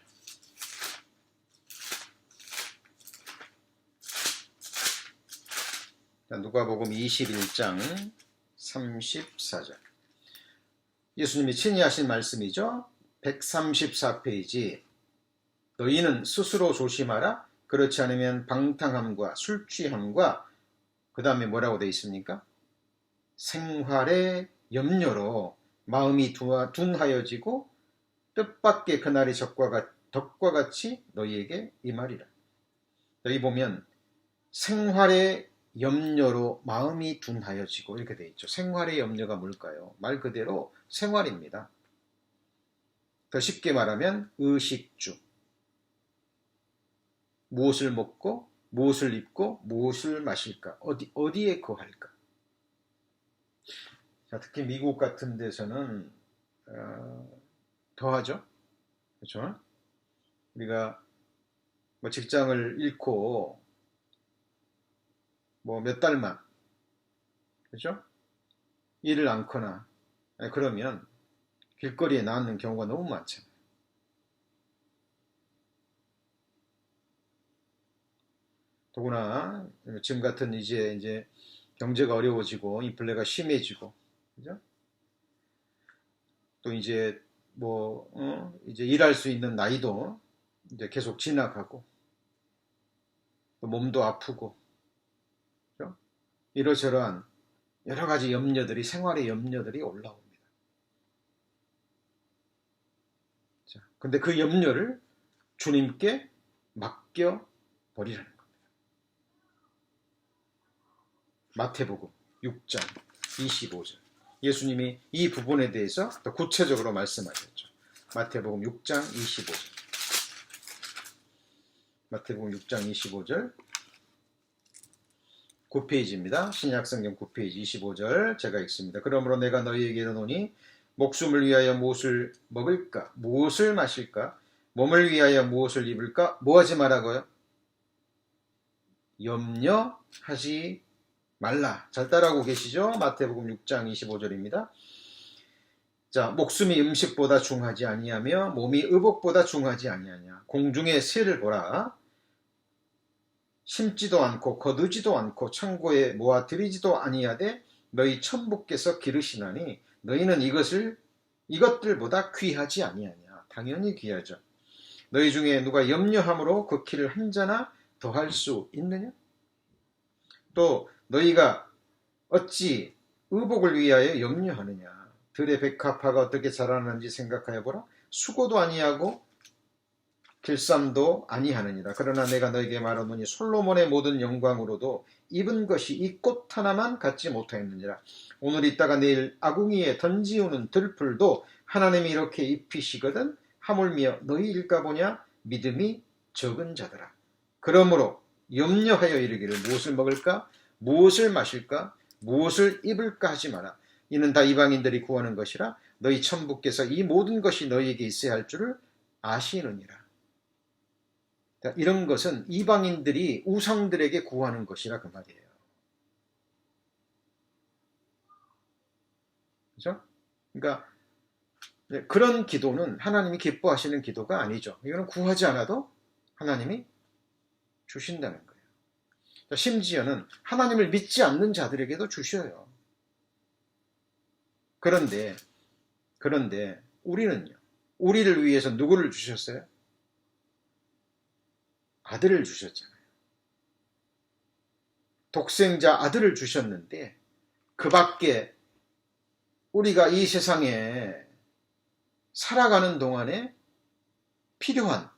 자, 누가복음 21장 34절. 예수님이 친히 하신 말씀이죠. 134페이지. 너희는 스스로 조심하라. 그렇지 않으면 방탕함과 술취함과 그 다음에 뭐라고 되어 있습니까? 생활의 염려로 마음이 둔하여지고 뜻밖의 그날이 덕과 같이 너희에게 임하리라. 여기 보면 생활의 염려로 마음이 둔하여지고 이렇게 되어 있죠. 생활의 염려가 뭘까요? 말 그대로 생활입니다. 더 쉽게 말하면 의식주. 무엇을 먹고 무엇을 입고 무엇을 마실까? 어디에 거할까? 자, 특히 미국 같은 데서는 더하죠. 그렇죠? 우리가 뭐 직장을 잃고 뭐 몇 달만, 그렇죠? 일을 않거나 그러면 길거리에 나앉는 경우가 너무 많잖아요. 더구나 지금 같은 이제 경제가 어려워지고 인플레가 심해지고, 그죠? 또 이제 이제 일할 수 있는 나이도 이제 계속 지나가고 또 몸도 아프고, 그죠? 이러저러한 여러 가지 염려들이, 생활의 염려들이 올라옵니다. 자, 근데 그 염려를 주님께 맡겨 버리라는 겁니다. 마태복음 6장 25절. 예수님이 이 부분에 대해서 더 구체적으로 말씀하셨죠. 마태복음 6장 25절. 마태복음 6장 25절. 9페이지입니다. 신약성경 9페이지 25절 제가 읽습니다. 그러므로 내가 너희에게 이르노니 목숨을 위하여 무엇을 먹을까? 무엇을 마실까? 몸을 위하여 무엇을 입을까? 뭐하지 말라고요? 염려하지 말라. 잘 따라하고 계시죠? 마태복음 6장 25절입니다. 자, 목숨이 음식보다 중하지 아니하며 몸이 의복보다 중하지 아니하냐. 공중의 새를 보라. 심지도 않고 거두지도 않고 창고에 모아 들이지도 아니하되 너희 천부께서 기르시나니 너희는 이것들보다 귀하지 아니하냐. 당연히 귀하죠. 너희 중에 누가 염려함으로 그 키를 한 자나 더할 수 있느냐? 또 너희가 어찌 의복을 위하여 염려하느냐. 들의 백합화가 어떻게 자라는지 생각하여 보라. 수고도 아니하고 길쌈도 아니하느니라. 그러나 내가 너에게 말하노니 솔로몬의 모든 영광으로도 입은 것이 이 꽃 하나만 갖지 못하였느니라. 오늘 있다가 내일 아궁이에 던지우는 들풀도 하나님이 이렇게 입히시거든. 하물며 너희 일까 보냐. 믿음이 적은 자들아. 그러므로 염려하여 이르기를 무엇을 먹을까? 무엇을 마실까? 무엇을 입을까 하지 마라. 이는 다 이방인들이 구하는 것이라. 너희 천부께서 이 모든 것이 너희에게 있어야 할 줄을 아시느니라. 이런 것은 이방인들이 우상들에게 구하는 것이라 그 말이에요. 그렇죠? 그러니까 그런 기도는 하나님이 기뻐하시는 기도가 아니죠. 이거는 구하지 않아도 하나님이 주신다는 거예요. 심지어는 하나님을 믿지 않는 자들에게도 주셔요. 그런데 우리는요. 우리를 위해서 누구를 주셨어요? 아들을 주셨잖아요. 독생자 아들을 주셨는데 그 밖에 우리가 이 세상에 살아가는 동안에 필요한,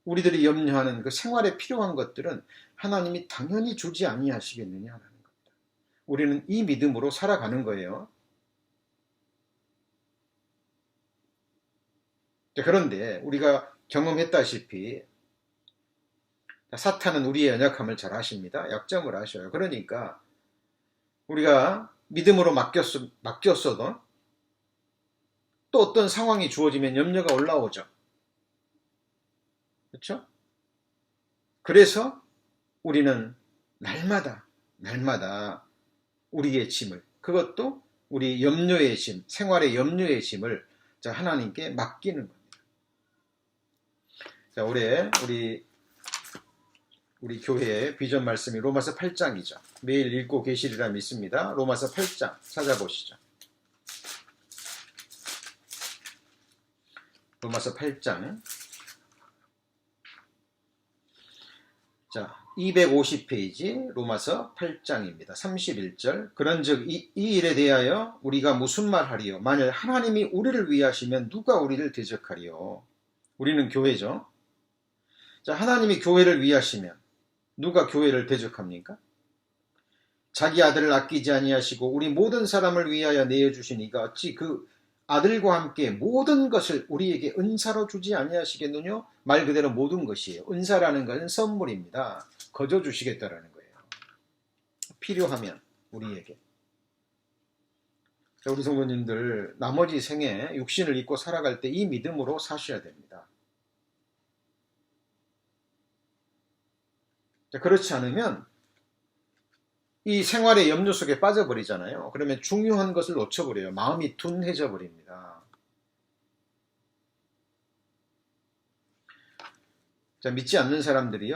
우리들이 염려하는 그 생활에 필요한 것들은 하나님이 당연히 주지 아니하시겠느냐라는 겁니다. 우리는 이 믿음으로 살아가는 거예요. 그런데 우리가 경험했다시피 사탄은 우리의 연약함을 잘 아십니다. 약점을 아셔요. 그러니까 우리가 믿음으로 맡겼어도 또 어떤 상황이 주어지면 염려가 올라오죠. 그렇죠? 그래서 우리는 날마다 우리의 짐을, 그것도 우리 염려의 짐, 생활의 염려의 짐을 하나님께 맡기는 겁니다. 자, 올해 우리 교회의 비전 말씀이 로마서 8장이죠. 매일 읽고 계시리라 믿습니다. 로마서 8장 찾아보시죠. 로마서 8장. 자, 250페이지 로마서 8장입니다. 31절. 그런즉 이 일에 대하여 우리가 무슨 말하리요? 만일 하나님이 우리를 위하시면 누가 우리를 대적하리요? 우리는 교회죠. 자, 하나님이 교회를 위하시면 누가 교회를 대적합니까? 자기 아들을 아끼지 아니하시고 우리 모든 사람을 위하여 내어주시니까 어찌 그 아들과 함께 모든 것을 우리에게 은사로 주지 아니하시겠느냐? 말 그대로 모든 것이에요. 은사라는 것은 선물입니다. 거저 주시겠다라는 거예요. 필요하면 우리에게. 우리 성도님들 나머지 생에 육신을 입고 살아갈 때 이 믿음으로 사셔야 됩니다. 그렇지 않으면 이 생활의 염려 속에 빠져버리잖아요. 그러면 중요한 것을 놓쳐버려요. 마음이 둔해져 버립니다. 자, 믿지 않는 사람들이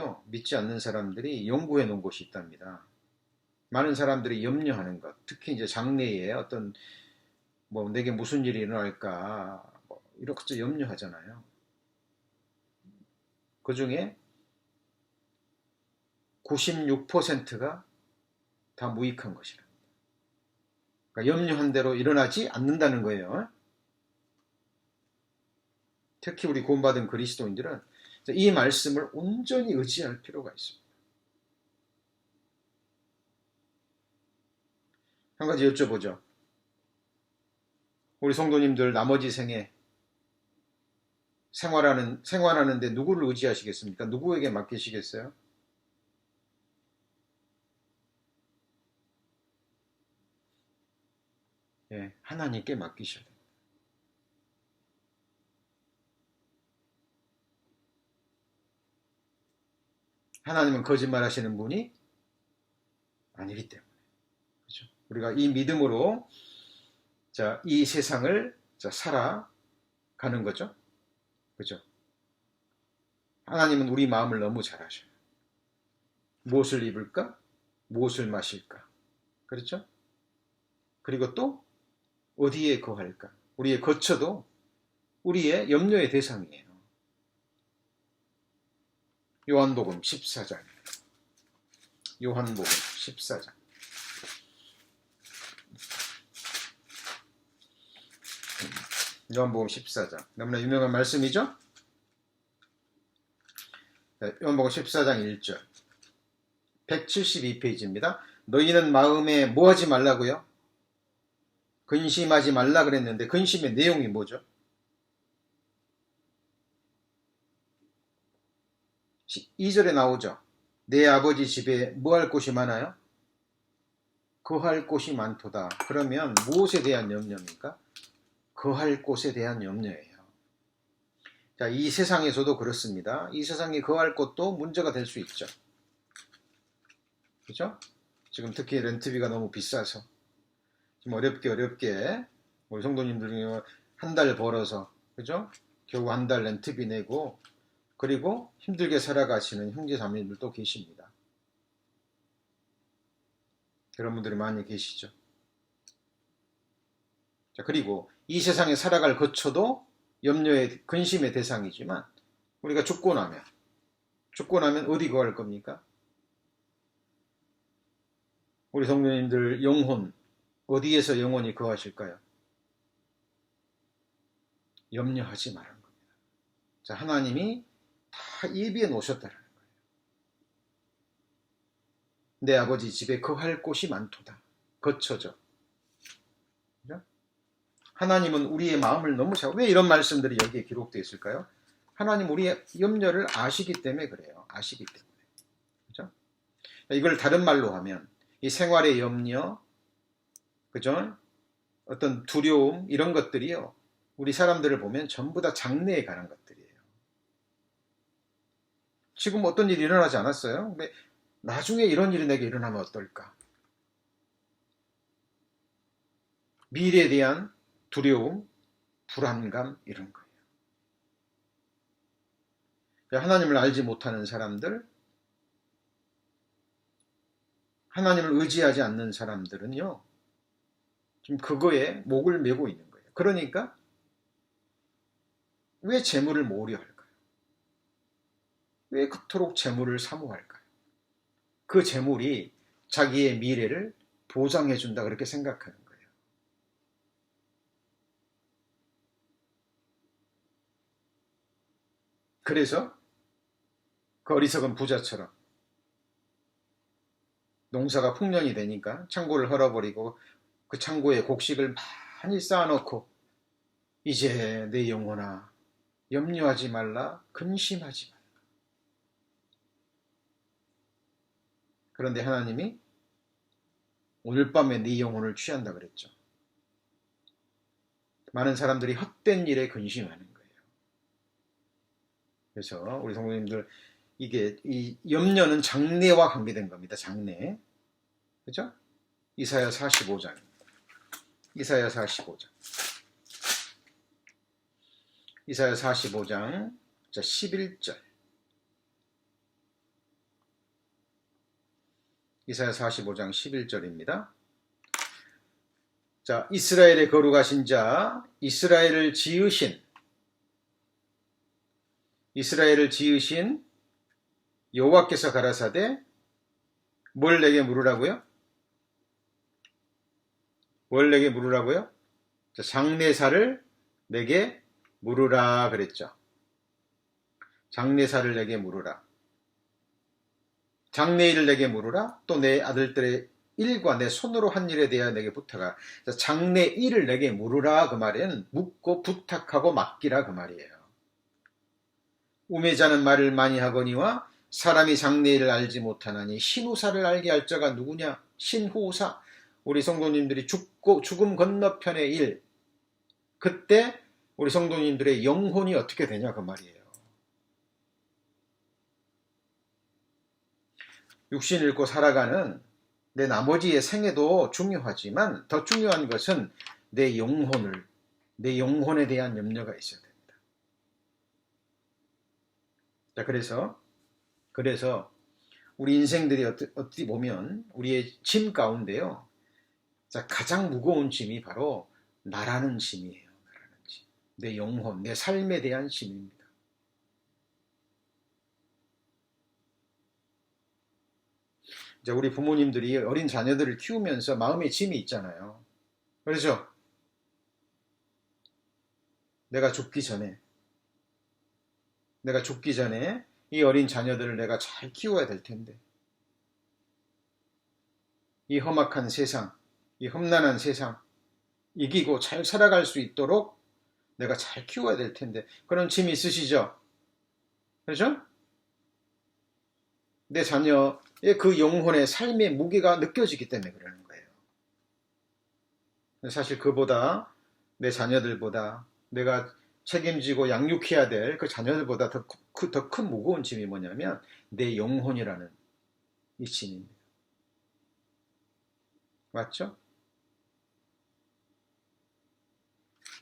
연구해 놓은 곳이 있답니다. 많은 사람들이 염려하는 것, 특히 이제 장래에 어떤 내게 무슨 일이 일어날까 이렇게 염려하잖아요. 그 중에 96%가 다 무익한 것이라. 그러니까 염려한 대로 일어나지 않는다는 거예요. 특히 우리 구원받은 그리스도인들은 이 말씀을 온전히 의지할 필요가 있습니다. 한 가지 여쭤보죠. 우리 성도님들 나머지 생에 생활하는데 누구를 의지하시겠습니까? 누구에게 맡기시겠어요? 예, 하나님께 맡기셔야 돼요. 하나님은 거짓말하시는 분이 아니기 때문에. 그렇죠? 우리가 이 믿음으로 이 세상을 살아가는 거죠. 그죠? 하나님은 우리 마음을 너무 잘 아셔요. 무엇을 입을까? 무엇을 마실까? 그렇죠? 그리고 또 어디에 거할까? 우리의 거처도 우리의 염려의 대상이에요. 요한복음 14장. 요한복음 14장. 요한복음 14장. 너무나 유명한 말씀이죠? 요한복음 14장 1절. 172페이지입니다. 너희는 마음에 뭐 하지 말라고요? 근심하지 말라 그랬는데 근심의 내용이 뭐죠? 2절에 나오죠. 내 아버지 집에 뭐 할 곳이 많아요? 거할 곳이 많도다. 그러면 무엇에 대한 염려입니까? 거할 곳에 대한 염려예요. 자, 이 세상에서도 그렇습니다. 이 세상에 거할 곳도 문제가 될 수 있죠. 그죠? 지금 특히 렌트비가 너무 비싸서 지금 어렵게 우리 성도님들이 한 달 벌어서 그죠? 겨우 한 달 렌트비 내고 그리고 힘들게 살아가시는 형제 자매님들도 계십니다. 그런 분들이 많이 계시죠. 자, 그리고 이 세상에 살아갈 거처도 염려의 근심의 대상이지만 우리가 죽고 나면 어디 거할 겁니까? 우리 성도님들 영혼 어디에서 영혼이 거하실까요? 염려하지 말라는 겁니다. 자, 하나님이 다 예비해 놓으셨다는 거예요. 내 아버지 집에 거할 곳이 많도다. 거처죠. 그죠? 하나님은 우리의 마음을 너무 왜 이런 말씀들이 여기에 기록되어 있을까요? 하나님 우리의 염려를 아시기 때문에 그래요. 아시기 때문에. 그죠? 이걸 다른 말로 하면 이 생활의 염려, 그죠? 어떤 두려움 이런 것들이요. 우리 사람들을 보면 전부 다 장래에 관한 것들이에요. 지금 어떤 일이 일어나지 않았어요? 근데 나중에 이런 일이 내게 일어나면 어떨까? 미래에 대한 두려움, 불안감 이런 거예요. 하나님을 알지 못하는 사람들, 하나님을 의지하지 않는 사람들은요. 지금 그거에 목을 메고 있는 거예요. 그러니까 왜 재물을 모으려 할까요? 왜 그토록 재물을 사모할까요? 그 재물이 자기의 미래를 보장해 준다 그렇게 생각하는 거예요. 그래서 그 어리석은 부자처럼 농사가 풍년이 되니까 창고를 헐어버리고 그 창고에 곡식을 많이 쌓아놓고 이제 내 영혼아 염려하지 말라 근심하지 말라. 그런데 하나님이 오늘 밤에 네 영혼을 취한다 그랬죠. 많은 사람들이 헛된 일에 근심하는 거예요. 그래서 우리 성도님들, 이게 이 염려는 장래와 관계된 겁니다. 장래. 그죠? 이사야 45장. 이사야 45장. 이사야 45장 11절. 이사야 45장 11절입니다. 자, 이스라엘의 거룩하신 자, 이스라엘을 지으신 여호와께서 가라사대 뭘 내게 물으라고요? 뭘 내게 물으라고요? 자, 장래사를 내게 물으라 그랬죠. 장래사를 내게 물으라. 장래일을 내게 물으라. 또 내 아들들의 일과 내 손으로 한 일에 대하여 내게 부탁하라. 장래일을 내게 물으라 그 말에는 묻고 부탁하고 맡기라 그 말이에요. 우매자는 말을 많이 하거니와 사람이 장래일을 알지 못하나니 신후사를 알게 할 자가 누구냐? 신후사. 우리 성도님들이 죽음 건너편의 일, 그때 우리 성도님들의 영혼이 어떻게 되냐 그 말이에요. 육신 잃고 살아가는 내 나머지의 생애도 중요하지만 더 중요한 것은 내 영혼에 대한 염려가 있어야 됩니다. 자, 그래서 우리 인생들이 어떻게 보면 우리의 짐 가운데요. 자, 가장 무거운 짐이 바로 나라는 짐이에요. 나라는 짐. 내 영혼, 내 삶에 대한 짐입니다. 이제 우리 부모님들이 어린 자녀들을 키우면서 마음의 짐이 있잖아요. 그렇죠? 내가 죽기 전에 이 어린 자녀들을 내가 잘 키워야 될 텐데, 이 험악한 세상, 이 험난한 세상 이기고 잘 살아갈 수 있도록 내가 잘 키워야 될 텐데, 그런 짐이 있으시죠? 그렇죠? 내 자녀의 그 영혼의 삶의 무게가 느껴지기 때문에 그러는 거예요. 사실 그보다, 내 자녀들보다, 내가 책임지고 양육해야 될 그 자녀들보다 더 큰 무거운 짐이 뭐냐면 내 영혼이라는 이 짐입니다. 맞죠?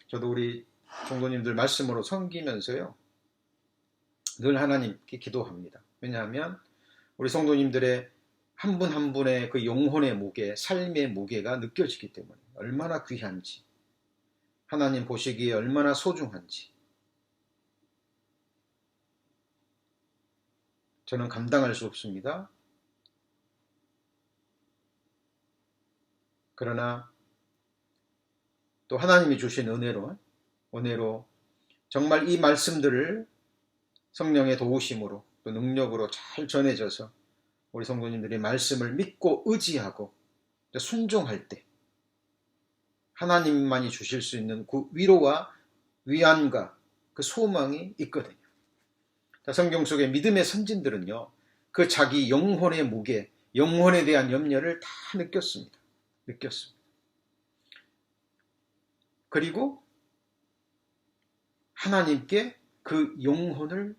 저도 우리 성도님들 말씀으로 섬기면서요, 늘 하나님께 기도합니다. 왜냐하면 우리 성도님들의 한 분 한 분의 그 영혼의 무게, 삶의 무게가 느껴지기 때문에 얼마나 귀한지, 하나님 보시기에 얼마나 소중한지 저는 감당할 수 없습니다. 그러나 또 하나님이 주신 은혜로 정말 이 말씀들을 성령의 도우심으로 또 능력으로 잘 전해져서 우리 성도님들이 말씀을 믿고 의지하고 순종할 때 하나님만이 주실 수 있는 그 위로와 위안과 그 소망이 있거든요. 성경 속의 믿음의 선진들은요, 그 자기 영혼의 무게, 영혼에 대한 염려를 다 느꼈습니다. 그리고 하나님께 그 영혼을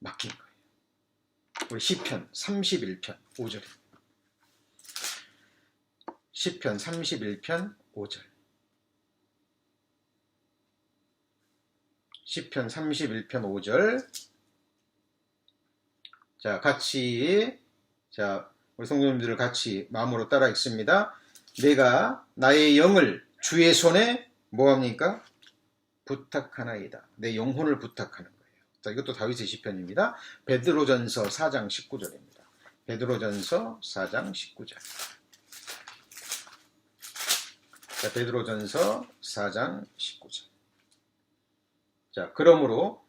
맡긴 거예요. 우리 시편 31편 5절입니다. 시편 31편 5절. 시편 31편 5절. 자, 우리 성도님들을 같이 마음으로 따라 읽습니다. 내가 나의 영을 주의 손에 뭐합니까? 부탁하나이다. 내 영혼을 부탁하는 거예요. 자, 이것도 다윗의 시편입니다. 베드로전서 4장 19절입니다. 베드로전서 4장 19절. 자, 베드로전서 4장 19절. 자, 그러므로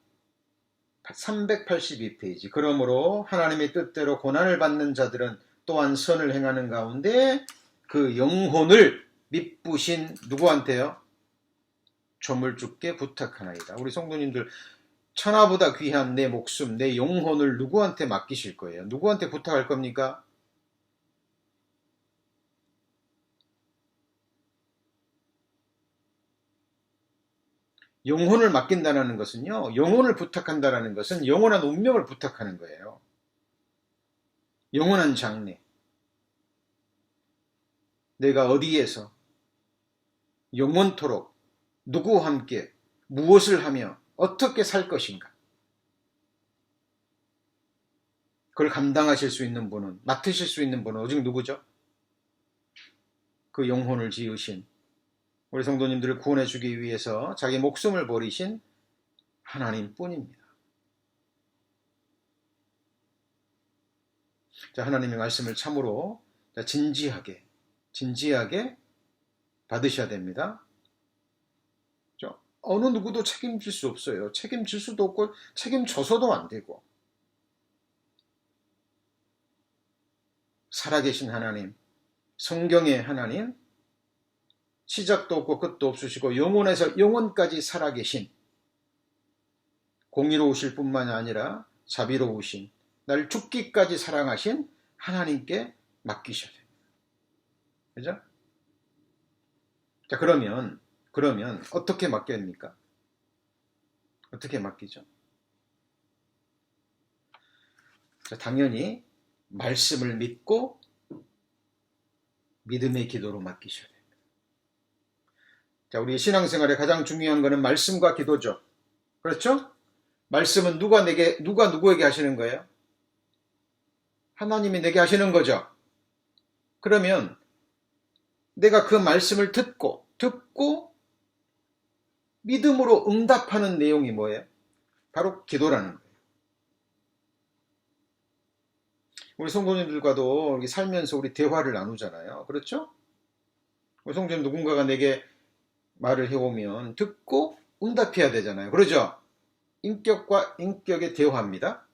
382페이지. 그러므로 하나님의 뜻대로 고난을 받는 자들은 또한 선을 행하는 가운데 그 영혼을 미쁘신 누구한테요? 조물주께 부탁하나이다. 우리 성도님들, 천하보다 귀한 내 목숨, 내 영혼을 누구한테 맡기실 거예요? 누구한테 부탁할 겁니까? 영혼을 맡긴다는 것은요, 영혼을 부탁한다는 것은 영원한 운명을 부탁하는 거예요. 영원한 장래. 내가 어디에서 영원토록 누구와 함께 무엇을 하며 어떻게 살 것인가. 그걸 감당하실 수 있는 분은, 맡으실 수 있는 분은 오직 누구죠? 그 영혼을 지으신, 우리 성도님들을 구원해 주기 위해서 자기 목숨을 버리신 하나님 뿐입니다. 자, 하나님의 말씀을 참으로 진지하게 받으셔야 됩니다. 어느 누구도 책임질 수 없어요. 책임질 수도 없고 책임져서도 안 되고. 살아계신 하나님, 성경의 하나님, 시작도 없고 끝도 없으시고 영원에서 영원까지 살아계신, 공의로우실 뿐만 아니라 자비로우신, 날 죽기까지 사랑하신 하나님께 맡기셔야 됩니다. 그죠? 자, 그러면 어떻게 맡겨야 됩니까? 어떻게 맡기죠? 자, 당연히 말씀을 믿고 믿음의 기도로 맡기셔야 됩니다. 자, 우리 신앙생활에 가장 중요한 것은 말씀과 기도죠. 그렇죠? 말씀은 누가 누구에게 하시는 거예요? 하나님이 내게 하시는 거죠. 그러면 내가 그 말씀을 듣고 믿음으로 응답하는 내용이 뭐예요? 바로 기도라는 거예요. 우리 성도님들과도 살면서 우리 대화를 나누잖아요. 그렇죠? 우리 성도님 누군가가 내게 말을 해오면 듣고 응답해야 되잖아요. 그러죠? 인격과 인격의 대화입니다.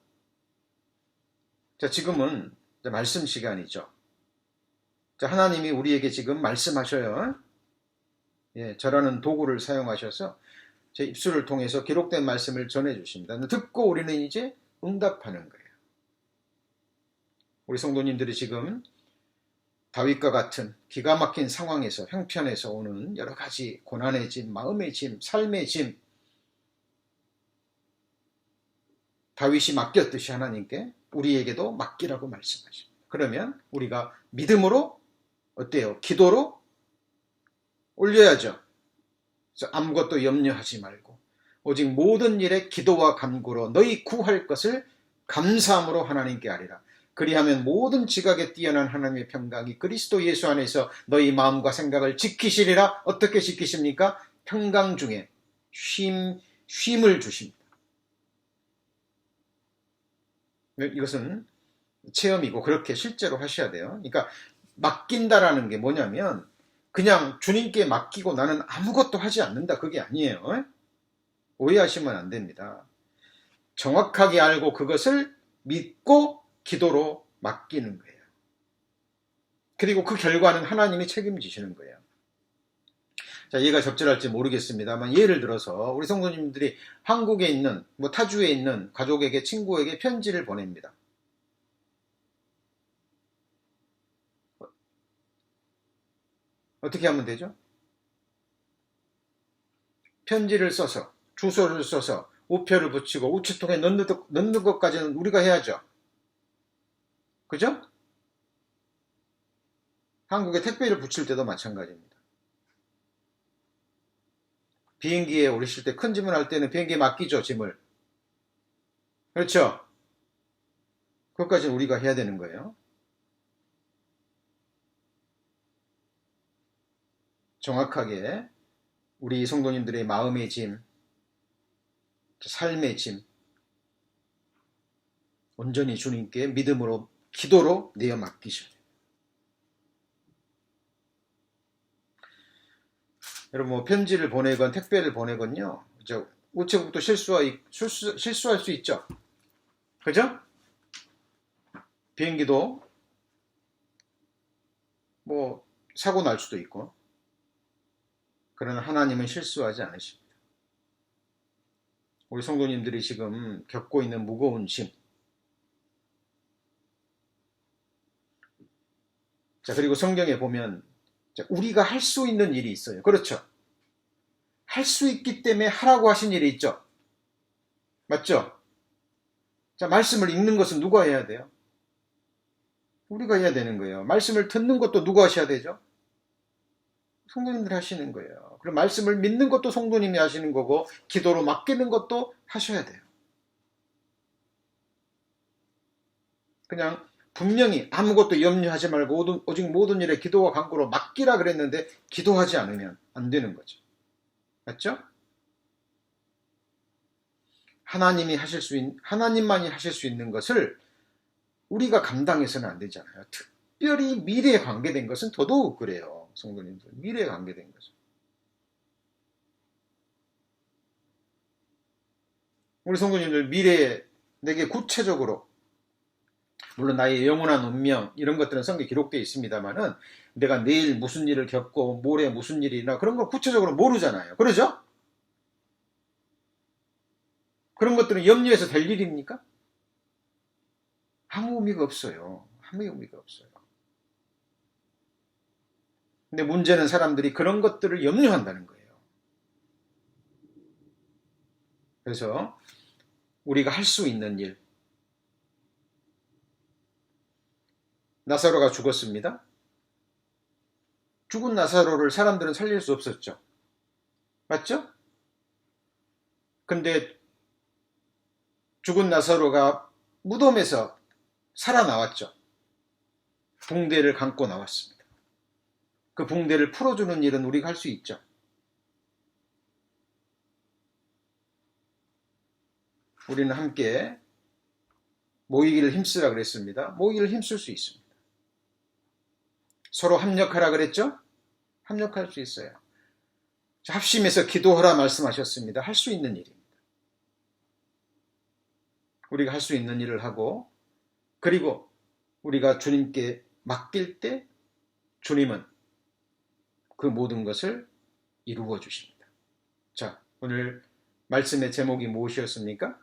자, 지금은 말씀 시간이죠. 자, 하나님이 우리에게 지금 말씀하셔요. 예, 저라는 도구를 사용하셔서 제 입술을 통해서 기록된 말씀을 전해주십니다. 듣고 우리는 이제 응답하는 거예요. 우리 성도님들이 지금 다윗과 같은 기가 막힌 상황에서, 형편에서 오는 여러 가지 고난의 짐, 마음의 짐, 삶의 짐, 다윗이 맡겼듯이 하나님께 우리에게도 맡기라고 말씀하십니다. 그러면 우리가 믿음으로, 어때요? 기도로 올려야죠. 그래서 아무것도 염려하지 말고 오직 모든 일에 기도와 간구로 너희 구할 것을 감사함으로 하나님께 아뢰라. 그리하면 모든 지각에 뛰어난 하나님의 평강이 그리스도 예수 안에서 너희 마음과 생각을 지키시리라. 어떻게 지키십니까? 평강 중에 쉼을 주십니다. 이것은 체험이고 그렇게 실제로 하셔야 돼요. 그러니까 맡긴다라는 게 뭐냐면 그냥 주님께 맡기고 나는 아무것도 하지 않는다, 그게 아니에요. 오해하시면 안 됩니다. 정확하게 알고 그것을 믿고 기도로 맡기는 거예요. 그리고 그 결과는 하나님이 책임지시는 거예요. 자, 이해가 적절할지 모르겠습니다만 예를 들어서 우리 성도님들이 한국에 있는, 타주에 있는 가족에게, 친구에게 편지를 보냅니다. 어떻게 하면 되죠? 편지를 써서, 주소를 써서, 우표를 붙이고 우체통에 넣는 것까지는 우리가 해야죠. 그죠? 한국에 택배를 붙일 때도 마찬가지입니다. 비행기에 오르실 때 큰 짐을 할 때는 비행기에 맡기죠, 짐을. 그렇죠? 그것까지는 우리가 해야 되는 거예요. 정확하게 우리 성도님들의 마음의 짐, 삶의 짐, 온전히 주님께 믿음으로, 기도로 내어 맡기셔야 돼요. 여러분, 편지를 보내건 택배를 보내건요, 우체국도 실수할 수 있죠. 그죠? 비행기도 사고 날 수도 있고. 그러나 하나님은 실수하지 않으십니다. 우리 성도님들이 지금 겪고 있는 무거운 짐. 자, 그리고 성경에 보면 우리가 할 수 있는 일이 있어요. 그렇죠? 할 수 있기 때문에 하라고 하신 일이 있죠. 맞죠? 자, 말씀을 읽는 것은 누가 해야 돼요? 우리가 해야 되는 거예요. 말씀을 듣는 것도 누가 하셔야 되죠? 성도님들이 하시는 거예요. 그리고 말씀을 믿는 것도 성도님이 하시는 거고, 기도로 맡기는 것도 하셔야 돼요. 그냥 분명히 아무것도 염려하지 말고 오직 모든 일에 기도와 간구로 맡기라 그랬는데 기도하지 않으면 안 되는 거죠. 맞죠? 하나님만이 하실 수 있는 것을 우리가 감당해서는 안 되잖아요. 특별히 미래에 관계된 것은 더더욱 그래요. 성도님들, 미래에 관계된 것은. 우리 성도님들, 미래에 내게 구체적으로, 물론 나의 영원한 운명 이런 것들은 성경에 기록되어 있습니다만은, 내가 내일 무슨 일을 겪고 모레 무슨 일이나 그런 걸 구체적으로 모르잖아요. 그러죠? 그런 것들은 염려해서 될 일입니까? 아무 의미가 없어요. 아무 의미가 없어요. 근데 문제는 사람들이 그런 것들을 염려한다는 거예요. 그래서 우리가 할 수 있는 일, 나사로가 죽었습니다. 죽은 나사로를 사람들은 살릴 수 없었죠. 맞죠? 근데 죽은 나사로가 무덤에서 살아나왔죠. 붕대를 감고 나왔습니다. 그 붕대를 풀어주는 일은 우리가 할 수 있죠. 우리는 함께 모이기를 힘쓰라 그랬습니다. 모이기를 힘쓸 수 있습니다. 서로 합력하라 그랬죠? 합력할 수 있어요. 합심해서 기도하라 말씀하셨습니다. 할 수 있는 일입니다. 우리가 할 수 있는 일을 하고, 그리고 우리가 주님께 맡길 때 주님은 그 모든 것을 이루어 주십니다. 자, 오늘 말씀의 제목이 무엇이었습니까?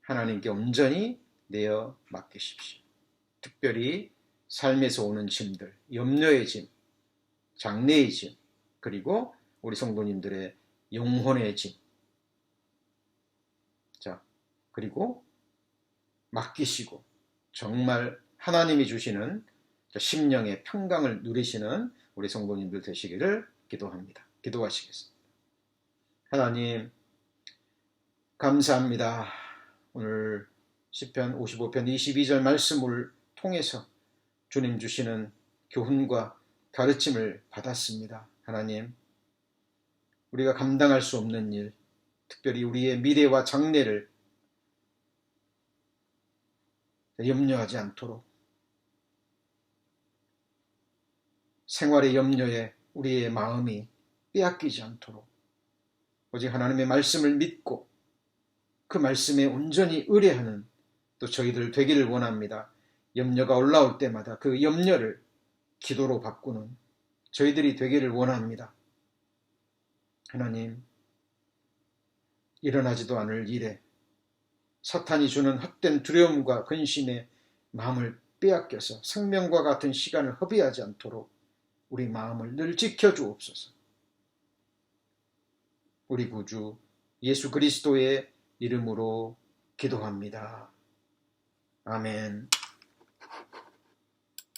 하나님께 온전히 내어 맡기십시오. 특별히 삶에서 오는 짐들, 염려의 짐, 장래의 짐, 그리고 우리 성도님들의 영혼의 짐. 자, 그리고 맡기시고 정말 하나님이 주시는 심령의 평강을 누리시는 우리 성도님들 되시기를 기도합니다. 기도하시겠습니다. 하나님, 감사합니다. 오늘 시편 55편 22절 말씀을 통해서 주님 주시는 교훈과 가르침을 받았습니다. 하나님, 우리가 감당할 수 없는 일, 특별히 우리의 미래와 장래를 염려하지 않도록, 생활의 염려에 우리의 마음이 빼앗기지 않도록 오직 하나님의 말씀을 믿고 그 말씀에 온전히 의뢰하는 또 저희들 되기를 원합니다. 염려가 올라올 때마다 그 염려를 기도로 바꾸는 저희들이 되기를 원합니다. 하나님, 일어나지도 않을 일에 사탄이 주는 헛된 두려움과 근심에 마음을 빼앗겨서 생명과 같은 시간을 허비하지 않도록 우리 마음을 늘 지켜주옵소서. 우리 구주 예수 그리스도의 이름으로 기도합니다. 아멘.